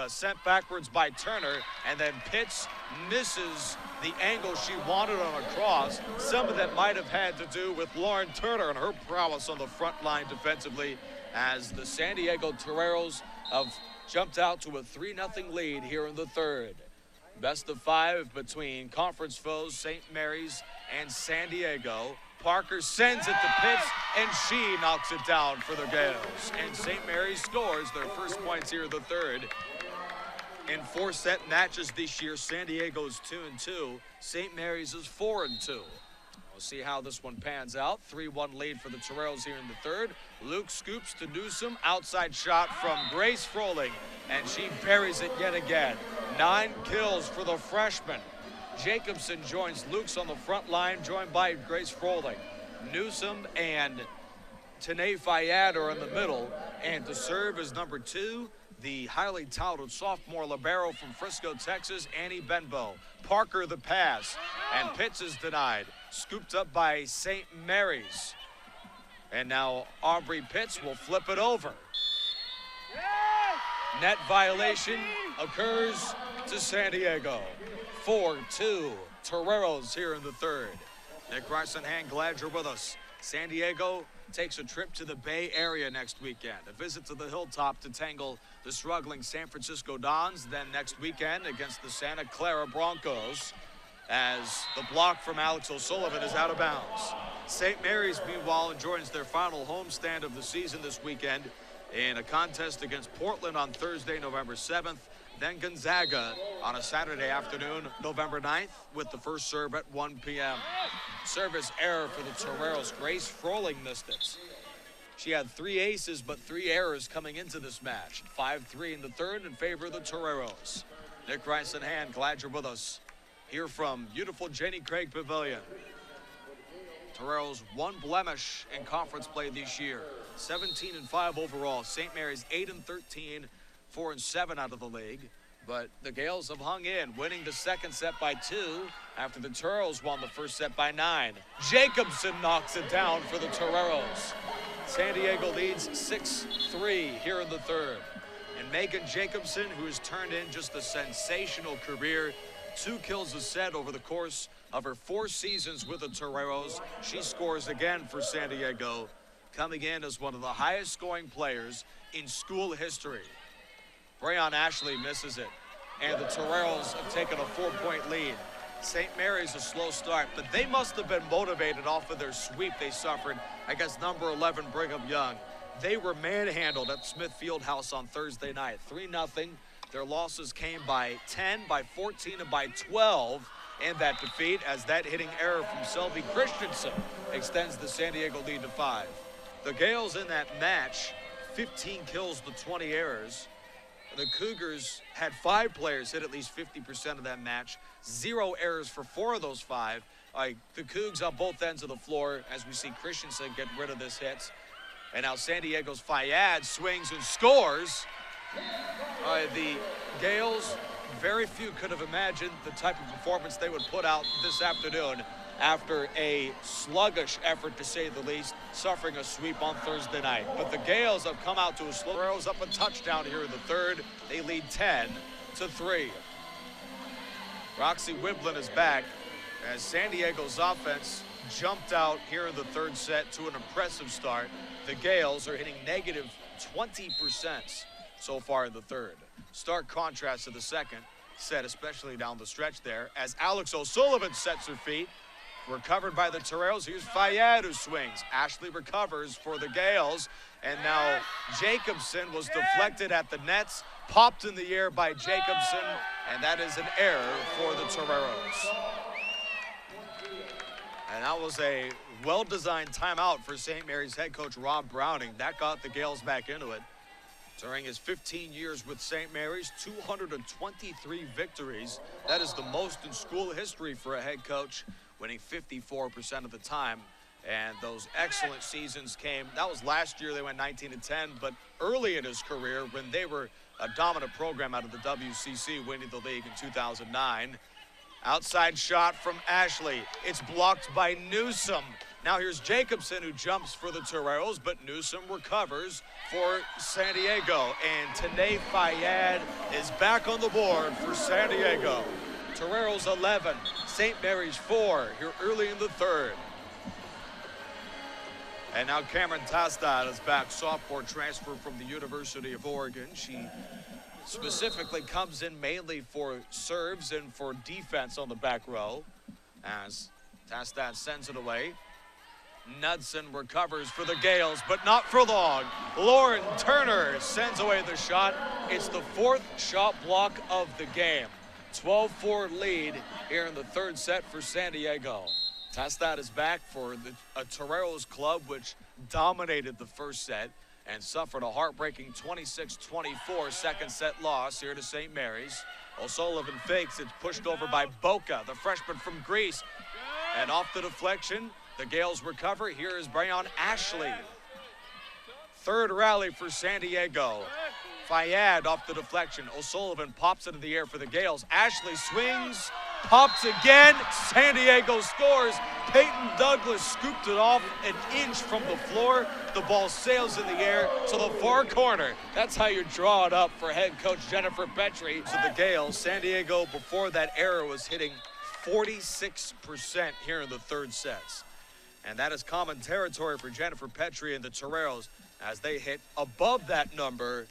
sent backwards by Turner, and then Pitts misses the angle she wanted on a cross. Some of that might have had to do with Lauren Turner and her prowess on the front line defensively, as the San Diego Toreros have jumped out to a 3-0 lead here in the third. Best of 5 between conference foes St. Mary's and San Diego. Parker sends it to Pitts, and she knocks it down for the Gales. And St. Mary's scores their first points here in the third. In 4-set matches this year, San Diego's 2-2. St. Mary's is 4-2. We'll see how this one pans out. 3-1 lead for the Toreros here in the third. Luke scoops to Newsom. Outside shot from Grace Froling, and she buries it yet again. 9 kills for the freshman. Jacobson joins Luke's on the front line, joined by Grace Froling. Newsom and Tanae Fayad are in the middle, and to serve is number 2, the highly touted sophomore libero from Frisco, Texas, Annie Benbow. Parker the pass, and Pitts is denied. Scooped up by St. Mary's. And now Aubrey Pitts will flip it over. Net violation occurs to San Diego. 4-2, Toreros here in the third. Nick Rice-and-Hand, glad you're with us. San Diego takes a trip to the Bay Area next weekend. A visit to the Hilltop to tangle the struggling San Francisco Dons. Then next weekend against the Santa Clara Broncos. as the block from Alex O'Sullivan is out of bounds. St. Mary's, meanwhile, joins their final homestand of the season this weekend in a contest against Portland on Thursday, November 7th, then Gonzaga on a Saturday afternoon, November 9th, with the first serve at 1 p.m. Service error for the Toreros. Grace Froling missed it. She had 3 aces, but 3 errors coming into this match. 5-3 in the third in favor of the Toreros. Nick Rice in hand, glad you're with us. Here from beautiful Jenny Craig Pavilion. Toreros 1 blemish in conference play this year. 17-5 overall. St. Mary's 8-13, 4-7 out of the league. But the Gales have hung in, winning the second set by 2 after the Toreros won the first set by 9. Jacobson knocks it down for the Toreros. San Diego leads 6-3 here in the third. And Megan Jacobson, who has turned in just a sensational career, 2 kills a set over the course of her 4 seasons with the Toreros. She scores again for San Diego, coming in as one of the highest scoring players in school history. Brayon Ashley misses it, and the Toreros have taken a 4-point lead. St. Mary's a slow start, but they must have been motivated off of their sweep they suffered against number 11 Brigham Young. They were manhandled at Smith Fieldhouse on Thursday night, 3-0. Their losses came by 10, by 14, and by 12 in that defeat, as that hitting error from Selby Christensen extends the San Diego lead to 5. The Gales in that match, 15 kills to 20 errors. The Cougars had 5 players hit at least 50% of that match. 0 errors for 4 of those 5. The Cougs on both ends of the floor, as we see Christensen get rid of this hit. And now San Diego's Fayad swings and scores. The Gales, very few could have imagined the type of performance they would put out this afternoon after a sluggish effort, to say the least, suffering a sweep on Thursday night. But the Gales have come out to a slow arrows up a touchdown here in the third. They lead 10-3. Roxy Wiblin is back as San Diego's offense jumped out here in the third set to an impressive start. The Gales are hitting negative 20% so far in the third. Stark contrast to the second set, especially down the stretch there, as Alex O'Sullivan sets her feet. Recovered by the Toreros. Here's Fayad who swings. Ashley recovers for the Gales. And now Jacobson was deflected at the nets, popped in the air by Jacobson, and that is an error for the Toreros. And that was a well-designed timeout for St. Mary's head coach Rob Browning. That got the Gales back into it. During his 15 years with St. Mary's, 223 victories. That is the most in school history for a head coach, winning 54% of the time. And those excellent seasons came. That was last year. They went 19-10, but early in his career, when they were a dominant program out of the WCC, winning the league in 2009. Outside shot from Ashley. It's blocked by Newsom. Now here's Jacobson, who jumps for the Toreros, but Newsom recovers for San Diego. And Tanae Fayad is back on the board for San Diego. Toreros 11, St. Mary's 4 here early in the third. And now Cameron Tastad is back, sophomore transfer from the University of Oregon. She specifically comes in mainly for serves and for defense on the back row, as Tastad sends it away. Knudsen recovers for the Gales, but not for long. Lauren Turner sends away the shot. It's the 4th shot block of the game. 12-4 lead here in the third set for San Diego. Tastad is back for a Toreros club which dominated the first set and suffered a heartbreaking 26-24 second set loss here to St. Mary's. O'Sullivan fakes. It's pushed over by Boca, the freshman from Greece. And off the deflection, the Gales recover. Here is Brayon Ashley. Third rally for San Diego. Fayad off the deflection. O'Sullivan pops it in the air for the Gales. Ashley swings, pops again. San Diego scores. Peyton Douglas scooped it off an inch from the floor. The ball sails in the air to the far corner. That's how you draw it up for head coach Jennifer Petrie. So the Gales, San Diego, before that error, was hitting 46% here in the third sets. And that is common territory for Jennifer Petrie and the Toreros, as they hit above that number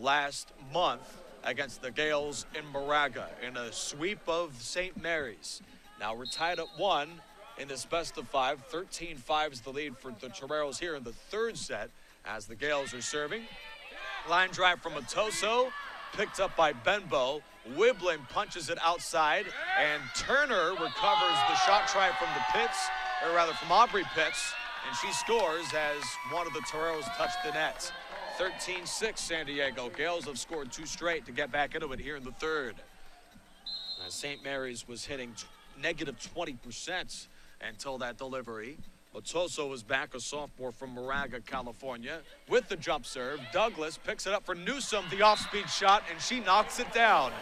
last month against the Gales in Moraga in a sweep of St. Mary's. Now we're tied at 1 in this best of 5. 13-5 is the lead for the Toreros here in the third set as the Gales are serving. Line drive from Matoso, picked up by Benbow. Wiblin punches it outside, and Turner recovers the shot try from the Pitts, or rather from Aubrey Pitts, and she scores as one of the Toreros touched the net. 13-6 San Diego. Gales have scored 2 straight to get back into it here in the third. As St. Mary's was hitting negative 20% until that delivery. Matoso is back, a sophomore from Moraga, California, with the jump serve. Douglas picks it up for Newsom, the off-speed shot, and she knocks it down.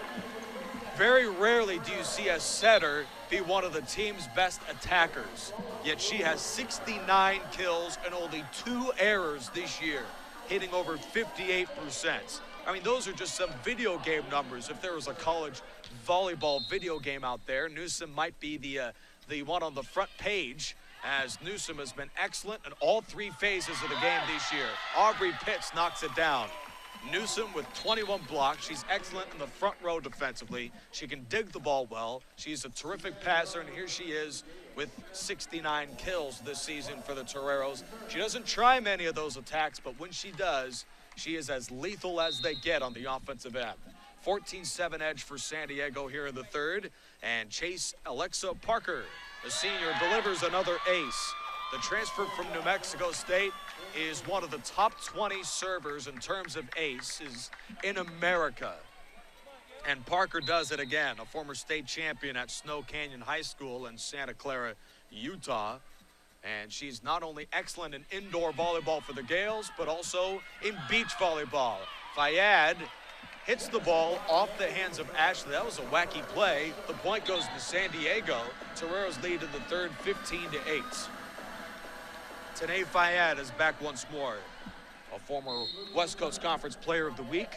Very rarely do you see a setter be one of the team's best attackers, yet she has 69 kills and only 2 errors this year, hitting over 58%. I mean, those are just some video game numbers. If there was a college volleyball video game out there, Newsom might be the one on the front page, as Newsom has been excellent in all 3 phases of the game this year. Aubrey Pitts knocks it down. Newsom with 21 blocks. She's excellent in the front row defensively. She can dig the ball well. She's a terrific passer, and here she is with 69 kills this season for the Toreros. She doesn't try many of those attacks, but when she does, she is as lethal as they get on the offensive end. 14-7 edge for San Diego here in the third, and Chase Alexa Parker, the senior, delivers another ace. The transfer from New Mexico State is one of the top 20 servers in terms of aces in America. And Parker does it again, a former state champion at Snow Canyon High School in Santa Clara, Utah. And she's not only excellent in indoor volleyball for the Gales, but also in beach volleyball. Fayad hits the ball off the hands of Ashley. That was a wacky play. The point goes to San Diego. Toreros lead in the third, 15-8. Tanae Fayad is back once more. A former West Coast Conference Player of the Week.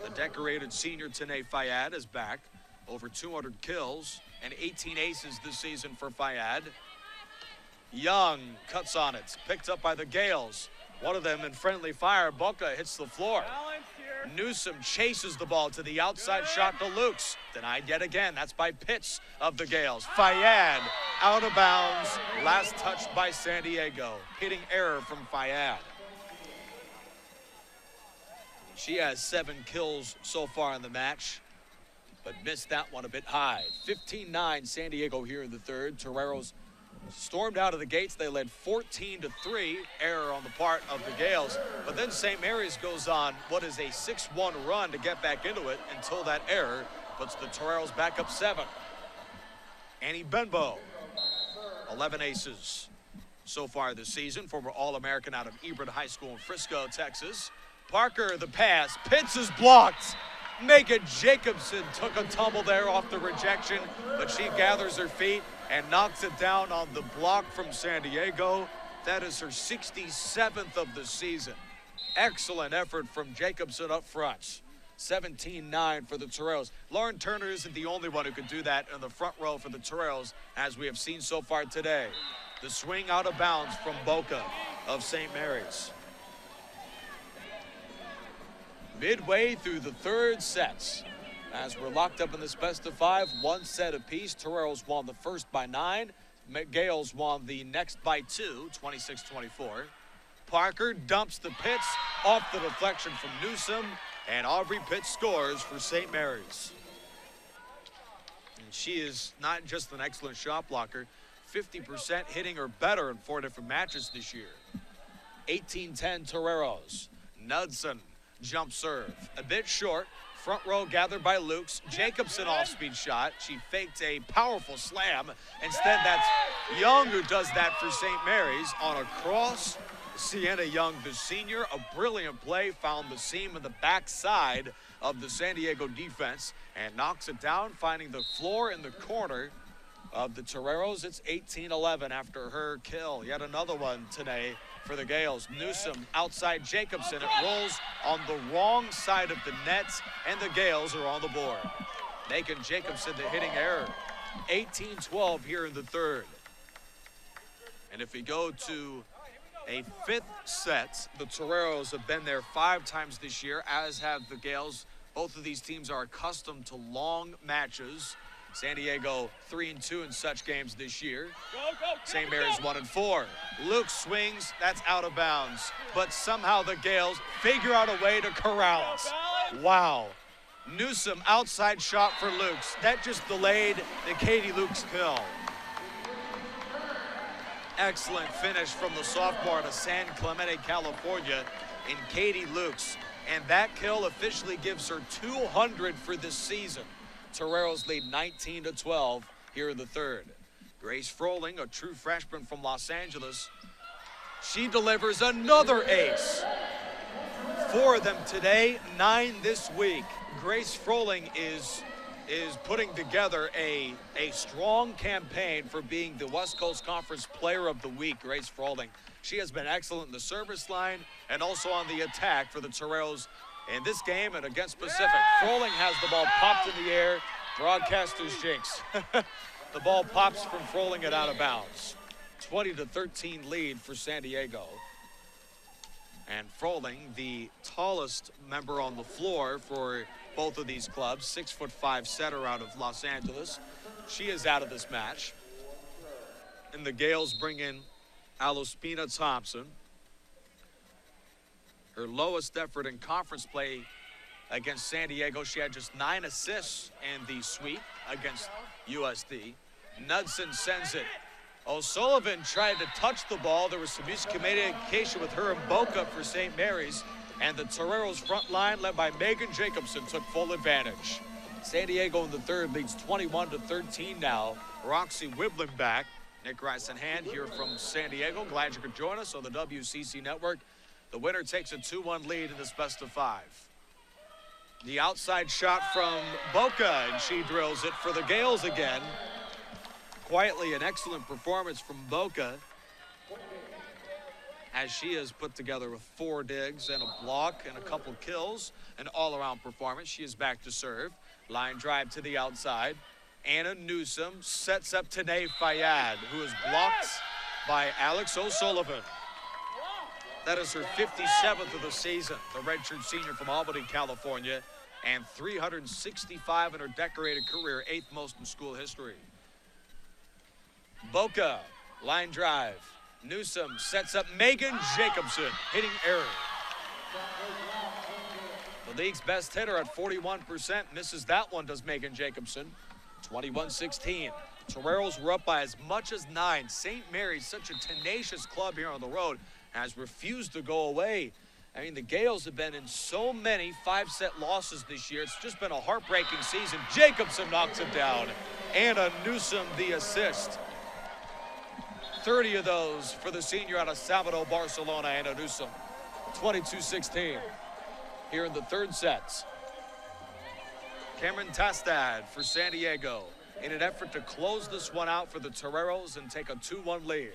The decorated senior Tanae Fayad is back. Over 200 kills and 18 aces this season for Fayad. Young cuts on it, picked up by the Gales. One of them in friendly fire. Boca hits the floor. Newsom chases the ball to the outside shot to Lukes. Denied yet again. That's by Pitts of the Gales. Fayad out of bounds. Last touched by San Diego. Hitting error from Fayad. She has 7 kills so far in the match, but missed that one a bit high. 15-9 San Diego here in the third. Toreros stormed out of the gates. They led 14-3, error on the part of the Gales. But then St. Mary's goes on what is a 6-1 run to get back into it until that error puts the Toreros back up 7. Annie Benbow, 11 aces so far this season. Former All-American out of Ebron High School in Frisco, Texas. Parker, the pass. Pitts is blocked. Megan Jacobson took a tumble there off the rejection, but she gathers her feet and knocks it down on the block from San Diego. That is her 67th of the season. Excellent effort from Jacobson up front. 17-9 for the Toreros. Lauren Turner isn't the only one who could do that in the front row for the Toreros, as we have seen so far today. The swing out of bounds from Boca of St. Mary's. Midway through the third set, as we're locked up in this best of 5, 1 set apiece. Toreros won the first by 9. Gales won the next by 2, 26-24. Parker dumps the Pitts off the deflection from Newsom, and Aubrey Pitts scores for St. Mary's. And she is not just an excellent shot blocker, 50% hitting or better in 4 different matches this year. 18-10 Toreros. Knudsen, jump serve, a bit short. Front row gathered by Lukes. Jacobson off-speed shot. She faked a powerful slam. Instead, that's Young who does that for St. Mary's on a cross. Sienna Young, the senior, a brilliant play, found the seam in the backside of the San Diego defense and knocks it down, finding the floor in the corner of the Toreros. It's 18-11 after her kill. Yet another one today for the Gales. Newsom outside Jacobson. It rolls on the wrong side of the net, and the Gales are on the board. Megan Jacobson, the hitting error. 18-12 here in the third. And if we go to a 5th set, the Toreros have been there 5 times this year, as have the Gales. Both of these teams are accustomed to long matches. San Diego 3-2 in such games this year. Go, go. St. Mary's 1-4. Luke swings, that's out of bounds. But somehow the Gales figure out a way to corral us. Wow. Newsom outside shot for Lukes. That just delayed the Katie Lukes kill. Excellent finish from the sophomore to San Clemente, California in Katie Lukes. And that kill officially gives her 200 for this season. Toreros lead 19-12 here in the third. Grace Froling, a true freshman from Los Angeles, she delivers another ace. 4 of them today, 9 this week. Grace Froling is putting together a strong campaign for being the West Coast Conference Player of the Week, Grace Froling. She has been excellent in the service line and also on the attack for the Toreros in this game and against Pacific. Froling has the ball popped in the air. Broadcaster's jinx. The ball pops from Froling and out of bounds. 20-13 lead for San Diego. And Froling, the tallest member on the floor for both of these clubs, 6'5" setter out of Los Angeles. She is out of this match. And the Gales bring in Alospina Thompson. Her lowest effort in conference play against San Diego. She had just 9 assists in the sweep against USD. Knudsen sends it. O'Sullivan tried to touch the ball. There was some miscommunication with her and Boca for St. Mary's. And the Toreros front line, led by Megan Jacobson, took full advantage. San Diego in the third leads 21-13 now. Roxy Wiblin back. Nick Rice in hand here from San Diego. Glad you could join us on the WCC Network. The winner takes a 2-1 lead in this best of 5. The outside shot from Boca, and she drills it for the Gales again. Quietly, an excellent performance from Boca, as she has put together with 4 digs and a block and a couple kills. An all-around performance. She is back to serve. Line drive to the outside. Anna Newsom sets up Tanae Fayad, who is blocked by Alex O'Sullivan. That is her 57th of the season. The redshirt senior from Albany, California, and 365 in her decorated career, 8th most in school history. Boca, line drive. Newsom sets up Megan Jacobson, hitting error. The league's best hitter at 41%. Misses that one, does Megan Jacobson. 21-16. Toreros were up by as much as 9. St. Mary's, such a tenacious club here on the road, has refused to go away. I mean, the Gales have been in so many 5-set losses this year. It's just been a heartbreaking season. Jacobson knocks it down. Anna Newsom the assist. 30 of those for the senior out of Salvador, Barcelona, Anna Newsom. 22-16 here in the third set. Cameron Tastad for San Diego in an effort to close this one out for the Toreros and take a 2-1 lead.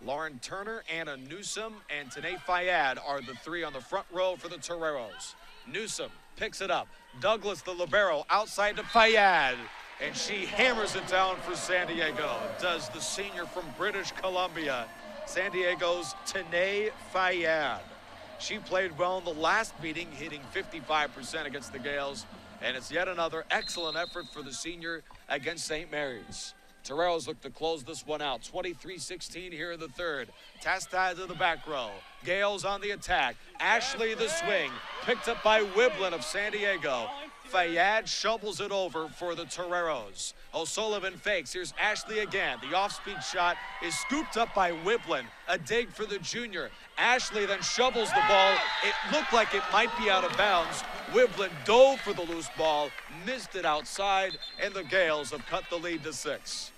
Lauren Turner, Anna Newsom, and Tanae Fayad are the 3 on the front row for the Toreros. Newsom picks it up. Douglas, the libero, outside to Fayad. And she hammers it down for San Diego. Does the senior from British Columbia, San Diego's Tanae Fayad. She played well in the last meeting, hitting 55% against the Gales. And it's yet another excellent effort for the senior against St. Mary's. Toreros look to close this one out. 23-16 here in the third. Tastad to the back row. Gales on the attack. Ashley the swing. Picked up by Wiblin of San Diego. Fayad shovels it over for the Toreros. O'Sullivan fakes. Here's Ashley again. The off-speed shot is scooped up by Wiblin. A dig for the junior. Ashley then shovels the ball. It looked like it might be out of bounds. Wiblin dove for the loose ball, missed it outside, and the Gales have cut the lead to 6.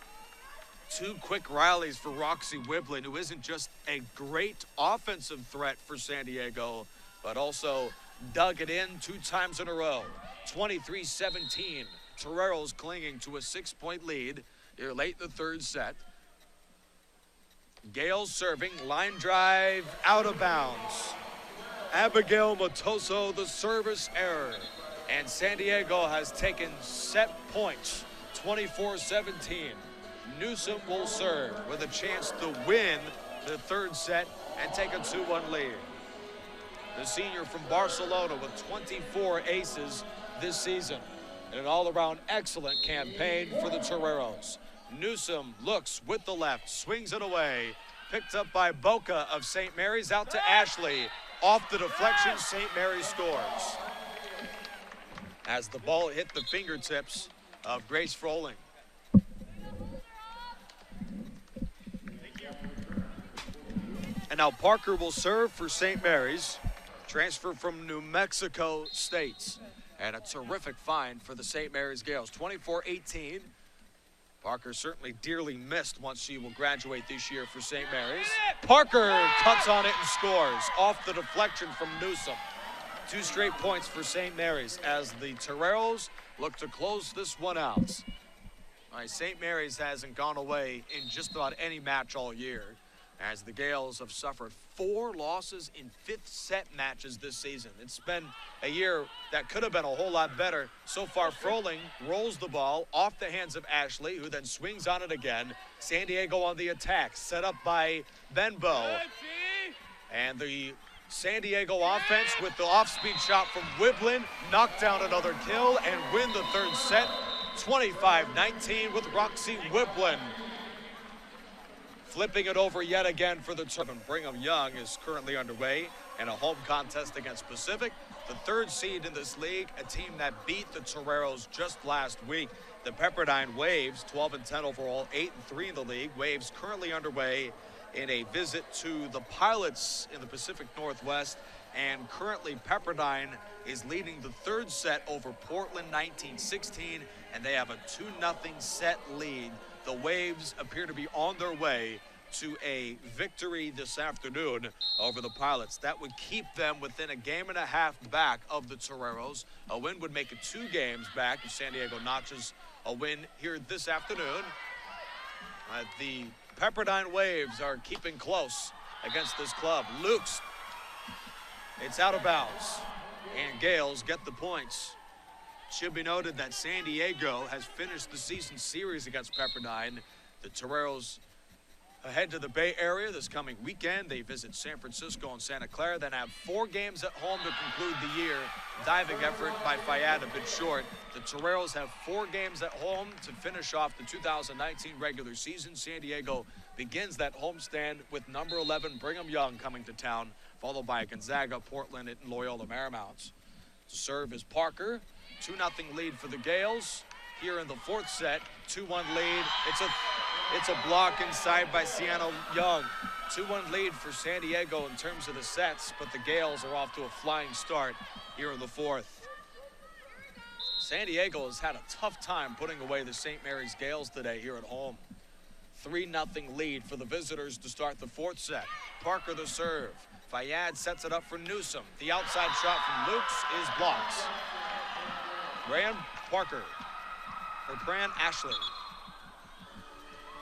2 quick rallies for Roxy Wiblin, who isn't just a great offensive threat for San Diego, but also dug it in 2 times in a row. 23-17. Toreros clinging to a 6-point lead here late in the third set. Gales serving, line drive, out of bounds. Abigail Matoso, the service error. And San Diego has taken set points, 24-17. Newsom will serve with a chance to win the third set and take a 2-1 lead. The senior from Barcelona with 24 aces this season. and an all-around excellent campaign for the Toreros. Newsom looks with the left, swings it away. Picked up by Boca of St. Mary's, out to Ashley. Off the deflection, St. Mary's scores. As the ball hit the fingertips of Grace Froling. And now Parker will serve for St. Mary's, transfer from New Mexico State. And a terrific find for the St. Mary's Gales, 24-18. Parker certainly dearly missed once she will graduate this year for St. Mary's. Parker cuts on it and scores off the deflection from Newsom. 2 straight points for St. Mary's as the Toreros look to close this one out. All right, St. Mary's hasn't gone away in just about any match all year, as the Gales have suffered 4 losses in 5th set matches this season. It's been a year that could have been a whole lot better. So far, Froling rolls the ball off the hands of Ashley, who then swings on it again. San Diego on the attack, set up by Benbow. And the San Diego offense with the off-speed shot from Wiblin, knock down another kill and win the 3rd set, 25-19 with Roxy Wiblin. Flipping it over yet again for the tournament. Brigham Young is currently underway in a home contest against Pacific, the 3rd seed in this league, a team that beat the Toreros just last week. The Pepperdine Waves, 12-10 overall, 8-3 in the league. Waves currently underway in a visit to the Pilots in the Pacific Northwest, and currently Pepperdine is leading the 3rd set over Portland 19-16, and they have a 2-0 set lead. The Waves appear to be on their way to a victory this afternoon over the Pilots. That would keep them within a game and a half back of the Toreros. A win would make it 2 games back if San Diego notches a win here this afternoon. The Pepperdine Waves are keeping close against this club. Luke's, it's out of bounds, and Gales get the points. Should be noted that San Diego has finished the season series against Pepperdine. The Toreros head to the Bay Area this coming weekend. They visit San Francisco and Santa Clara, then have 4 games at home to conclude the year. Diving effort by Fayad a bit short. The Toreros have 4 games at home to finish off the 2019 regular season. San Diego begins that homestand with number 11 Brigham Young coming to town, followed by Gonzaga, Portland, and Loyola Marymount. To serve is Parker. 2-0 lead for the Gales. Here in the 4th set, 2-1 lead. It's a block inside by Sienna Young. 2-1 lead for San Diego in terms of the sets, but the Gales are off to a flying start here in the 4th. San Diego has had a tough time putting away the St. Mary's Gales today here at home. 3-0 lead for the visitors to start the 4th set. Parker the serve. Fayad sets it up for Newsom. The outside shot from Lukes is blocked. Pran Ashley.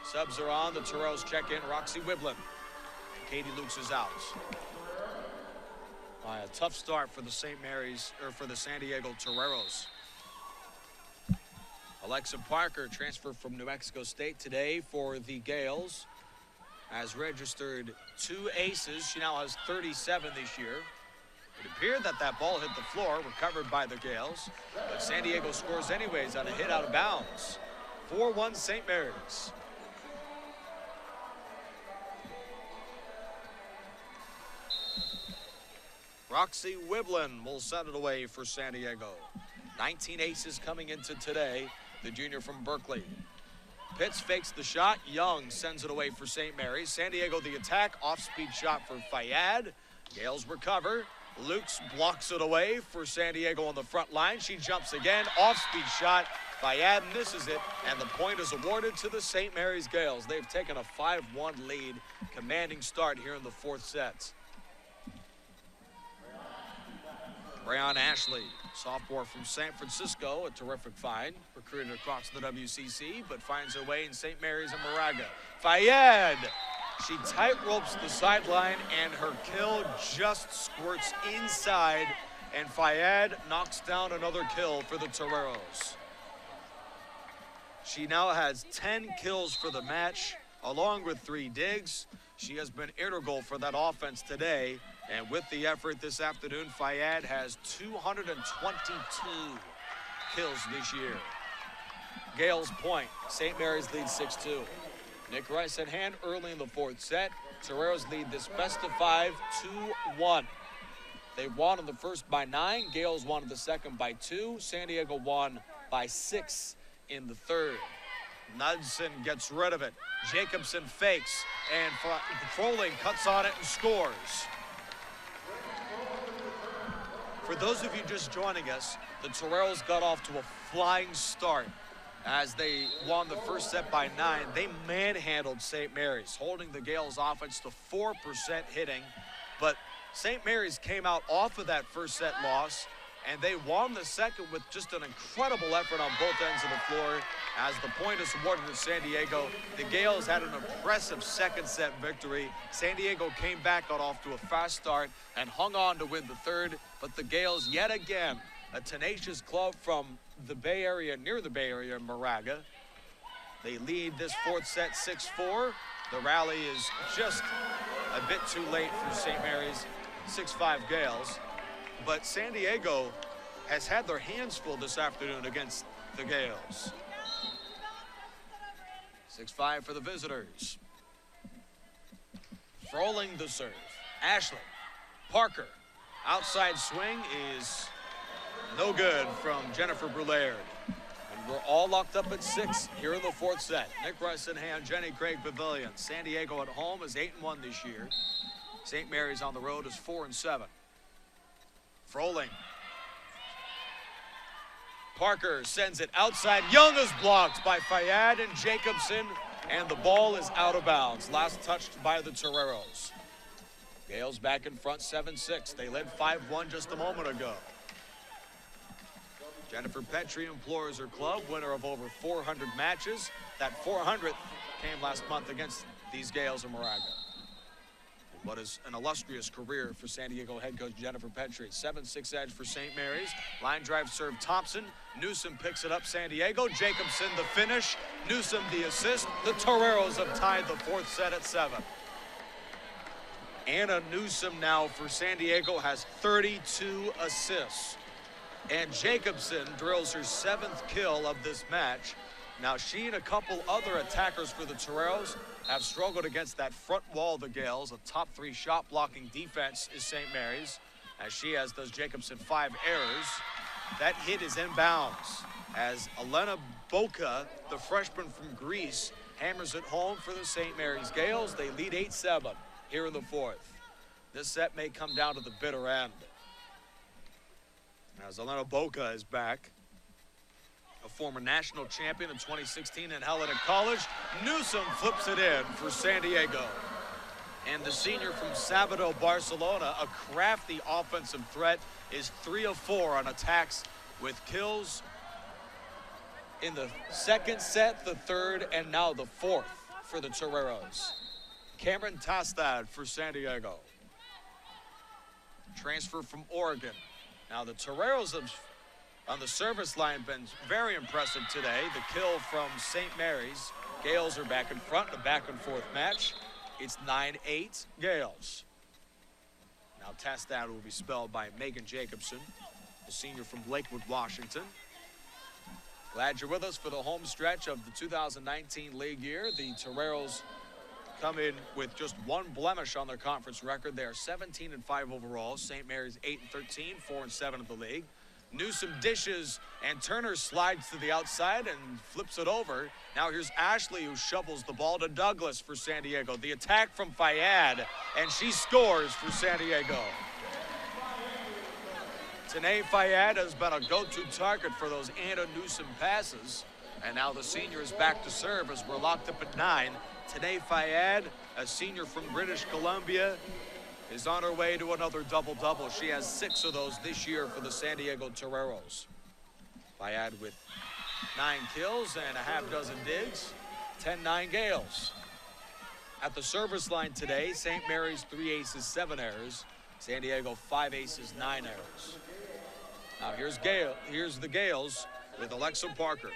Subs are on, the Toreros check in, Roxy Wiblin. And Katie Lukes is out. A tough start for the St. Mary's, or for the San Diego Toreros. Alexa Parker, transferred from New Mexico State today for the Gales, has registered 2 aces. She now has 37 this year. It appeared that ball hit the floor, recovered by the Gales, but San Diego scores anyways on a hit out of bounds. 4-1 St. Mary's. Roxy Wiblin will send it away for San Diego. 19 aces coming into today, the junior from Berkeley. Pitts fakes the shot. Young sends it away for St. Mary's. San Diego the attack. Off-speed shot for Fayad. Gales recover. Lukes blocks it away for San Diego on the front line. She jumps again. Off-speed shot. Fayad misses it, and the point is awarded to the St. Mary's Gales. They've taken a 5-1 lead. Commanding start here in the 4th set. Breon Ashley, sophomore from San Francisco, a terrific find, recruited across the WCC, but finds her way in St. Mary's and Moraga. Fayad, she tight ropes the sideline, and her kill just squirts inside, and Fayad knocks down another kill for the Toreros. She now has 10 kills for the match, along with 3 digs. She has been integral for that offense today. And with the effort this afternoon, Fayad has 222. kills this year. Gales point. St. Mary's leads 6-2. Nick Rice at hand early in the fourth set. Toreros lead this best of 5, 2-1. They won in the first by 9. Gales won in the second by 2. San Diego won by 6 in the third. Knudsen gets rid of it. Jacobson fakes, and Froling cuts on it and scores. For those of you just joining us, the Toreros got off to a flying start as they won the first set by 9. They manhandled St. Mary's, holding the Gales offense to 4% hitting, but St. Mary's came out off of that first set loss, and they won the second with just an incredible effort on both ends of the floor. As the point is awarded to San Diego, the Gales had an impressive second set victory. San Diego came back, got off to a fast start, and hung on to win the third. But the Gales, yet again, a tenacious club from the Bay Area, near the Bay Area, Moraga. They lead this fourth set 6-4. The rally is just a bit too late for St. Mary's, 6-5 Gales. But San Diego has had their hands full this afternoon against the Gales. 6-5 for the visitors. Froling the serve. Ashley. Parker. Outside swing is no good from Jennifer Brulard. And we're all locked up at 6 here in the fourth set. Nick Rice in hand, Jenny Craig Pavilion. San Diego at home is 8-1 this year. St. Mary's on the road is 4-7. Froling. Parker sends it outside. Young is blocked by Fayad and Jacobson, and the ball is out of bounds. Last touched by the Toreros. Gales back in front 7-6. They led 5-1 just a moment ago. Jennifer Petrie implores her club, winner of over 400 matches. That 400th came last month against these Gales of Moraga. What is an illustrious career for San Diego head coach Jennifer Petrie. 7-6 edge for St. Mary's. Line drive serve Thompson. Newsom picks it up San Diego. Jacobson the finish. Newsom the assist. The Toreros have tied the fourth set at 7. Anna Newsom now for San Diego has 32 assists. And Jacobson drills her 7th kill of this match. Now she and a couple other attackers for the Toreros have struggled against that front wall of the Gales. A top 3 shot blocking defense is St. Mary's, as she has does Jacobson 5 errors. That hit is inbounds as Elena Boca, the freshman from Greece, hammers it home for the St. Mary's Gales. They lead 8-7 here in the fourth. This set may come down to the bitter end. As Elena Boca is back, a former national champion in 2016 at Helena College. Newsom flips it in for San Diego. And the senior from Sabadell, Barcelona, a crafty offensive threat, is 3 of 4 on attacks with kills in the second set, the third, and now the fourth for the Toreros. Cameron Tastad for San Diego. Transfer from Oregon. Now the Toreros have, on the service line, been very impressive today. The kill from St. Mary's. Gales are back in front in a back and forth match. It's 9-8 Gales. Now Tastad will be spelled by Megan Jacobson, a senior from Lakewood, Washington. Glad you're with us for the home stretch of the 2019 league year. The Toreros come in with just 1 blemish on their conference record. They are 17-5 overall. St. Mary's 8-13, 4-7 in the league. Newsom dishes, and Turner slides to the outside and flips it over. Now here's Ashley, who shovels the ball to Douglas for San Diego. The attack from Fayad, and she scores for San Diego. Tanae Fayad has been a go-to target for those Anna Newsom passes. And now the senior is back to serve as we're locked up at 9. Tanae Fayad, a senior from British Columbia, is on her way to another double-double. She has 6 of those this year for the San Diego Toreros. Fayad with 9 kills and a half dozen digs, 10-9 Gales. At the service line today, St. Mary's 3 aces, 7 errors. San Diego 5 aces, 9 errors. Now here's the Gales with Alexa Parker.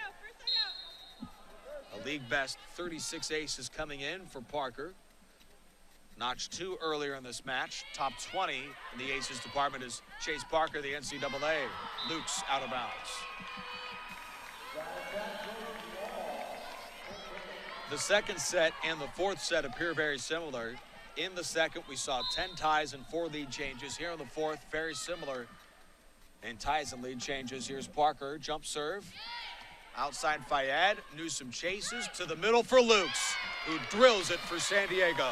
A league best 36 aces coming in for Parker. Notched 2 earlier in this match. Top 20 in the aces department is Chase Parker, the NCAA. Luke's out of bounds. The second set and the fourth set appear very similar. In the second, we saw 10 ties and 4 lead changes. Here in the fourth, very similar in ties and lead changes. Here's Parker, jump serve. Outside Fayad, Newsom chases to the middle for Lukes, who drills it for San Diego.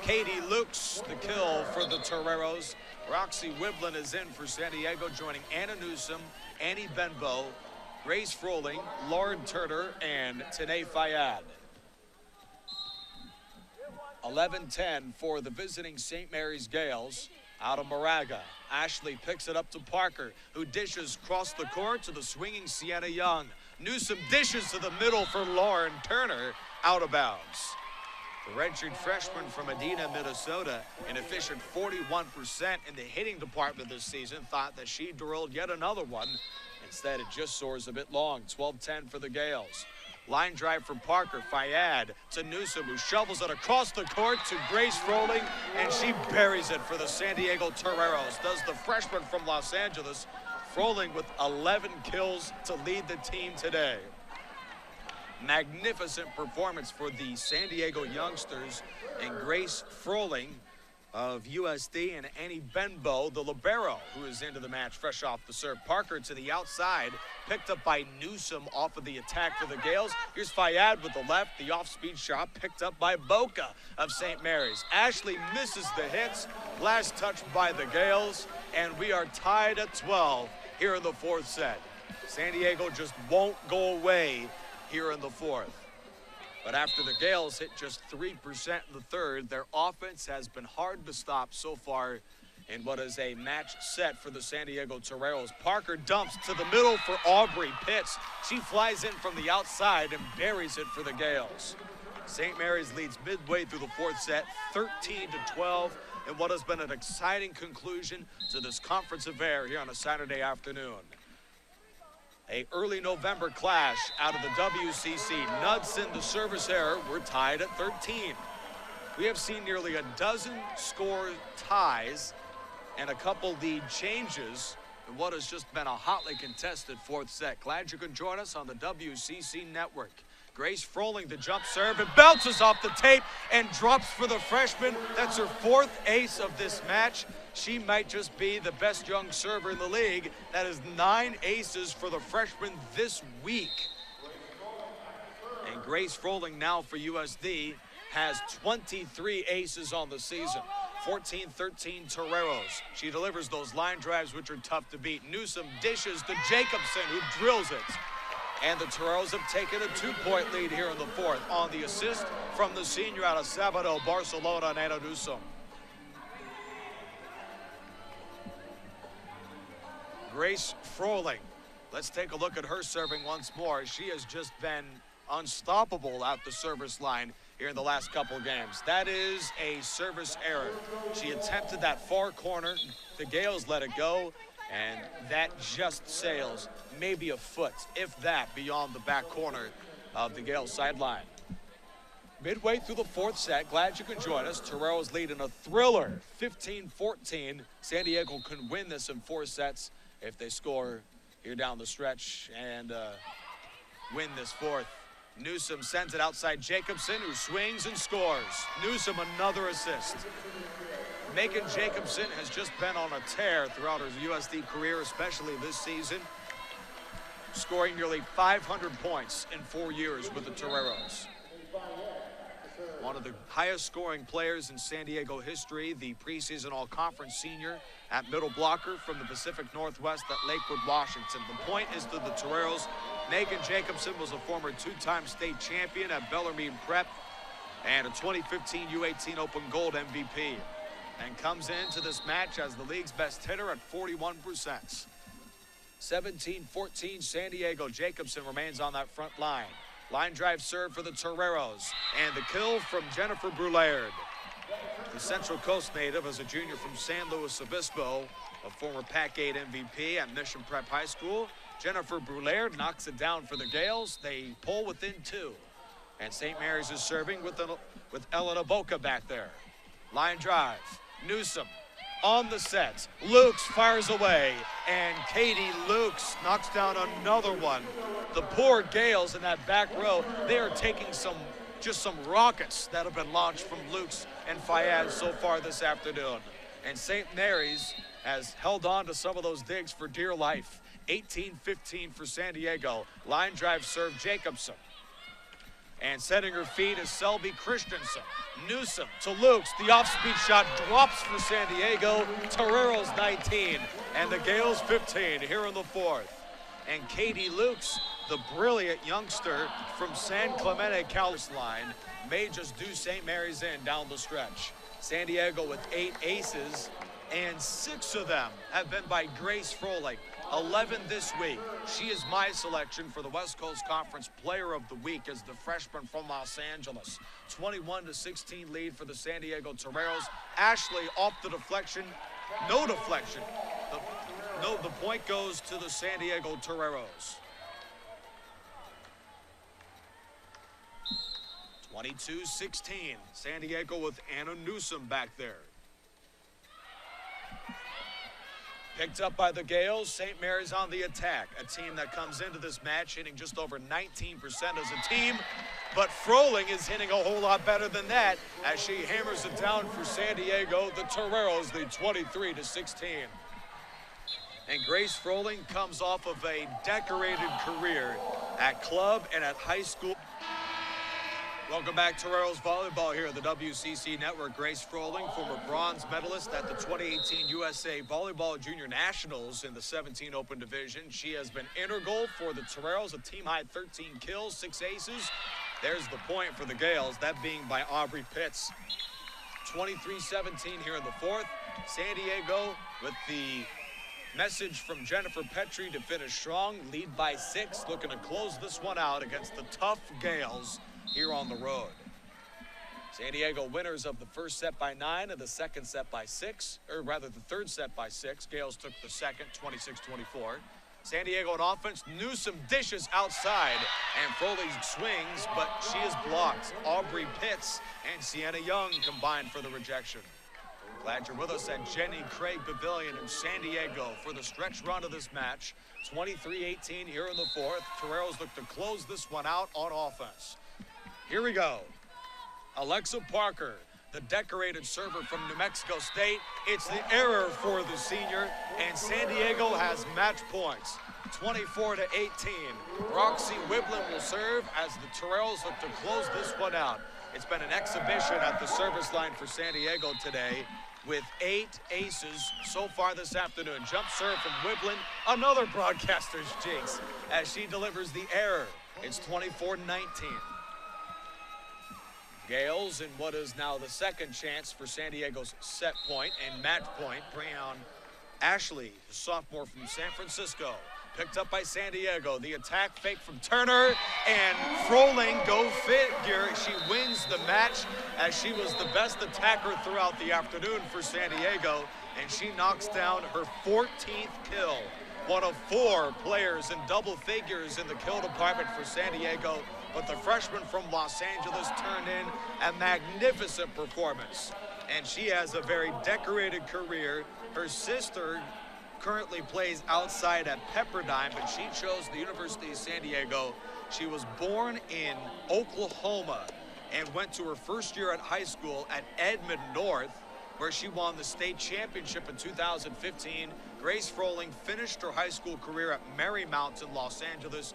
Katie Lukes, the kill for the Toreros. Roxy Wiblin is in for San Diego, joining Anna Newsom, Annie Benbow, Grace Froling, Lauren Turner, and Tanae Fayad. 11-10 for the visiting St. Mary's Gales. Out of Moraga, Ashley picks it up to Parker, who dishes across the court to the swinging Sienna Young. Newsom dishes to the middle for Lauren Turner, out of bounds. The redshirt freshman from Medina, Minnesota, an efficient 41% in the hitting department this season, thought that she drilled yet another one. Instead, it just soars a bit long. 12-10 for the Gales. Line drive from Parker, Fayad to Newsom, who shovels it across the court to Grace Froling, and she buries it for the San Diego Toreros. Does the freshman from Los Angeles, Froling with 11 kills to lead the team today. Magnificent performance for the San Diego youngsters, and Grace Froling of USD and Annie Benbow, the libero, who is into the match fresh off the serve. Parker to the outside, picked up by Newsom off of the attack for the Gales. Here's Fayad with the left, the off-speed shot picked up by Boca of St. Mary's. Ashley misses the hits, last touch by the Gales, and we are tied at 12 here in the fourth set. San Diego just won't go away here in the fourth. But after the Gales hit just 3% in the third, their offense has been hard to stop so far in what is a match set for the San Diego Toreros. Parker dumps to the middle for Aubrey Pitts. She flies in from the outside and buries it for the Gales. St. Mary's leads midway through the fourth set, 13-12, in what has been an exciting conclusion to this conference affair here on a Saturday afternoon. A early November clash out of the WCC. Knudsen, the service error, we're tied at 13. We have seen nearly a dozen score ties and a couple lead changes in what has just been a hotly contested fourth set. Glad you could join us on the WCC network. Grace Froling, the jump serve, and bounces off the tape and drops for the freshman. That's her fourth ace of this match. She might just be the best young server in the league. That is 9 aces for the freshman this week. And Grace Froling now for USD has 23 aces on the season. 14-13 Toreros. She delivers those line drives, which are tough to beat. Newsom dishes to Jacobson, who drills it. And the Toreros have taken a 2-point lead here in the fourth on the assist from the senior out of Sabado, Barcelona, Anna Newsom. Grace Froling. Let's take a look at her serving once more. She has just been unstoppable at the service line here in the last couple of games. That is a service error. She attempted that far corner. The Gales let it go, and that just sails maybe a foot, if that, beyond the back corner of the Gales sideline. Midway through the fourth set, glad you could join us. Toreros lead in a thriller, 15-14. San Diego can win this in 4 sets if they score here down the stretch and win this fourth. Newsom sends it outside Jacobson, who swings and scores. Newsom, another assist. Megan Jacobson has just been on a tear throughout her USD career, especially this season, scoring nearly 500 points in 4 years with the Toreros. One of the highest scoring players in San Diego history, the preseason all-conference senior at middle blocker from the Pacific Northwest at Lakewood, Washington. The point is to the Toreros. Megan Jacobson was a former 2-time state champion at Bellarmine Prep and a 2015 U18 Open Gold MVP, and comes into this match as the league's best hitter at 41%. 17-14 San Diego. Jacobson remains on that front line. Line drive serve for the Toreros, and the kill from Jennifer Brulard. The Central Coast native is a junior from San Luis Obispo, a former Pac-8 MVP at Mission Prep High School. Jennifer Brulard knocks it down for the Gales. They pull within 2. And St. Mary's is serving with Elena Boca back there. Line drive. Newsom on the set. Lukes fires away, and Katie Lukes knocks down another one. The poor Gales in that back row, they are taking some rockets that have been launched from Lukes and Fayad so far this afternoon. And St. Mary's has held on to some of those digs for dear life. 18-15 for San Diego. Line drive serve Jacobson. And setting her feet is Selby Christensen. Newsom to Lukes. The off-speed shot drops for San Diego. Torero's 19 and the Gales 15 here in the fourth. And Katie Lukes, the brilliant youngster from San Clemente Cal's line, may just do St. Mary's in down the stretch. San Diego with 8 aces, and 6 of them have been by Grace Froling. 11 this week. She is my selection for the West Coast Conference Player of the Week as the freshman from Los Angeles. 21-16 lead for the San Diego Toreros. Ashley off the deflection. No deflection. The point goes to the San Diego Toreros. 22-16. San Diego with Anna Newsom back there. Picked up by the Gales. St. Mary's on the attack. A team that comes into this match hitting just over 19% as a team. But Froling is hitting a whole lot better than that as she hammers it down for San Diego. The Toreros lead 23-16. And Grace Froling comes off of a decorated career at club and at high school. Welcome back, Toreros Volleyball here at the WCC Network. Grace Froling, former bronze medalist at the 2018 USA Volleyball Junior Nationals in the 17 Open Division. She has been integral for the Toreros, a team-high 13 kills, 6 aces. There's the point for the Gales, that being by Aubrey Pitts. 23-17 here in the fourth. San Diego with the message from Jennifer Petrie to finish strong, lead by 6, looking to close this one out against the tough Gales here on the road. San Diego winners of the first set by 9 and the second set by 6, or rather the third set by 6. Gales took the second, 26-24. San Diego on offense. Newsom dishes outside, and Froling swings, but she is blocked. Aubrey Pitts and Sienna Young combined for the rejection. Glad you're with us at Jenny Craig Pavilion in San Diego for the stretch run of this match. 23-18 here in the fourth. Toreros look to close this one out on offense. Here we go. Alexa Parker, the decorated server from New Mexico State. It's the error for the senior, and San Diego has match points. 24-18. Roxy Wiblin will serve as the Toreros look to close this one out. It's been an exhibition at the service line for San Diego today with 8 aces so far this afternoon. Jump serve from Wiblin, another broadcaster's jinx, as she delivers the error. It's 24-19. Gales in what is now the second chance for San Diego's set point and match point. Bring on Ashley, the sophomore from San Francisco. Picked up by San Diego. The attack fake from Turner, and Froling, go figure. She wins the match as she was the best attacker throughout the afternoon for San Diego, and she knocks down her 14th kill. One of 4 players in double figures in the kill department for San Diego, but the freshman from Los Angeles turned in a magnificent performance. And she has a very decorated career. Her sister currently plays outside at Pepperdine, but she chose the University of San Diego. She was born in Oklahoma and went to her first year at high school at Edmond North, where she won the state championship in 2015. Grace Froling finished her high school career at Marymount in Los Angeles.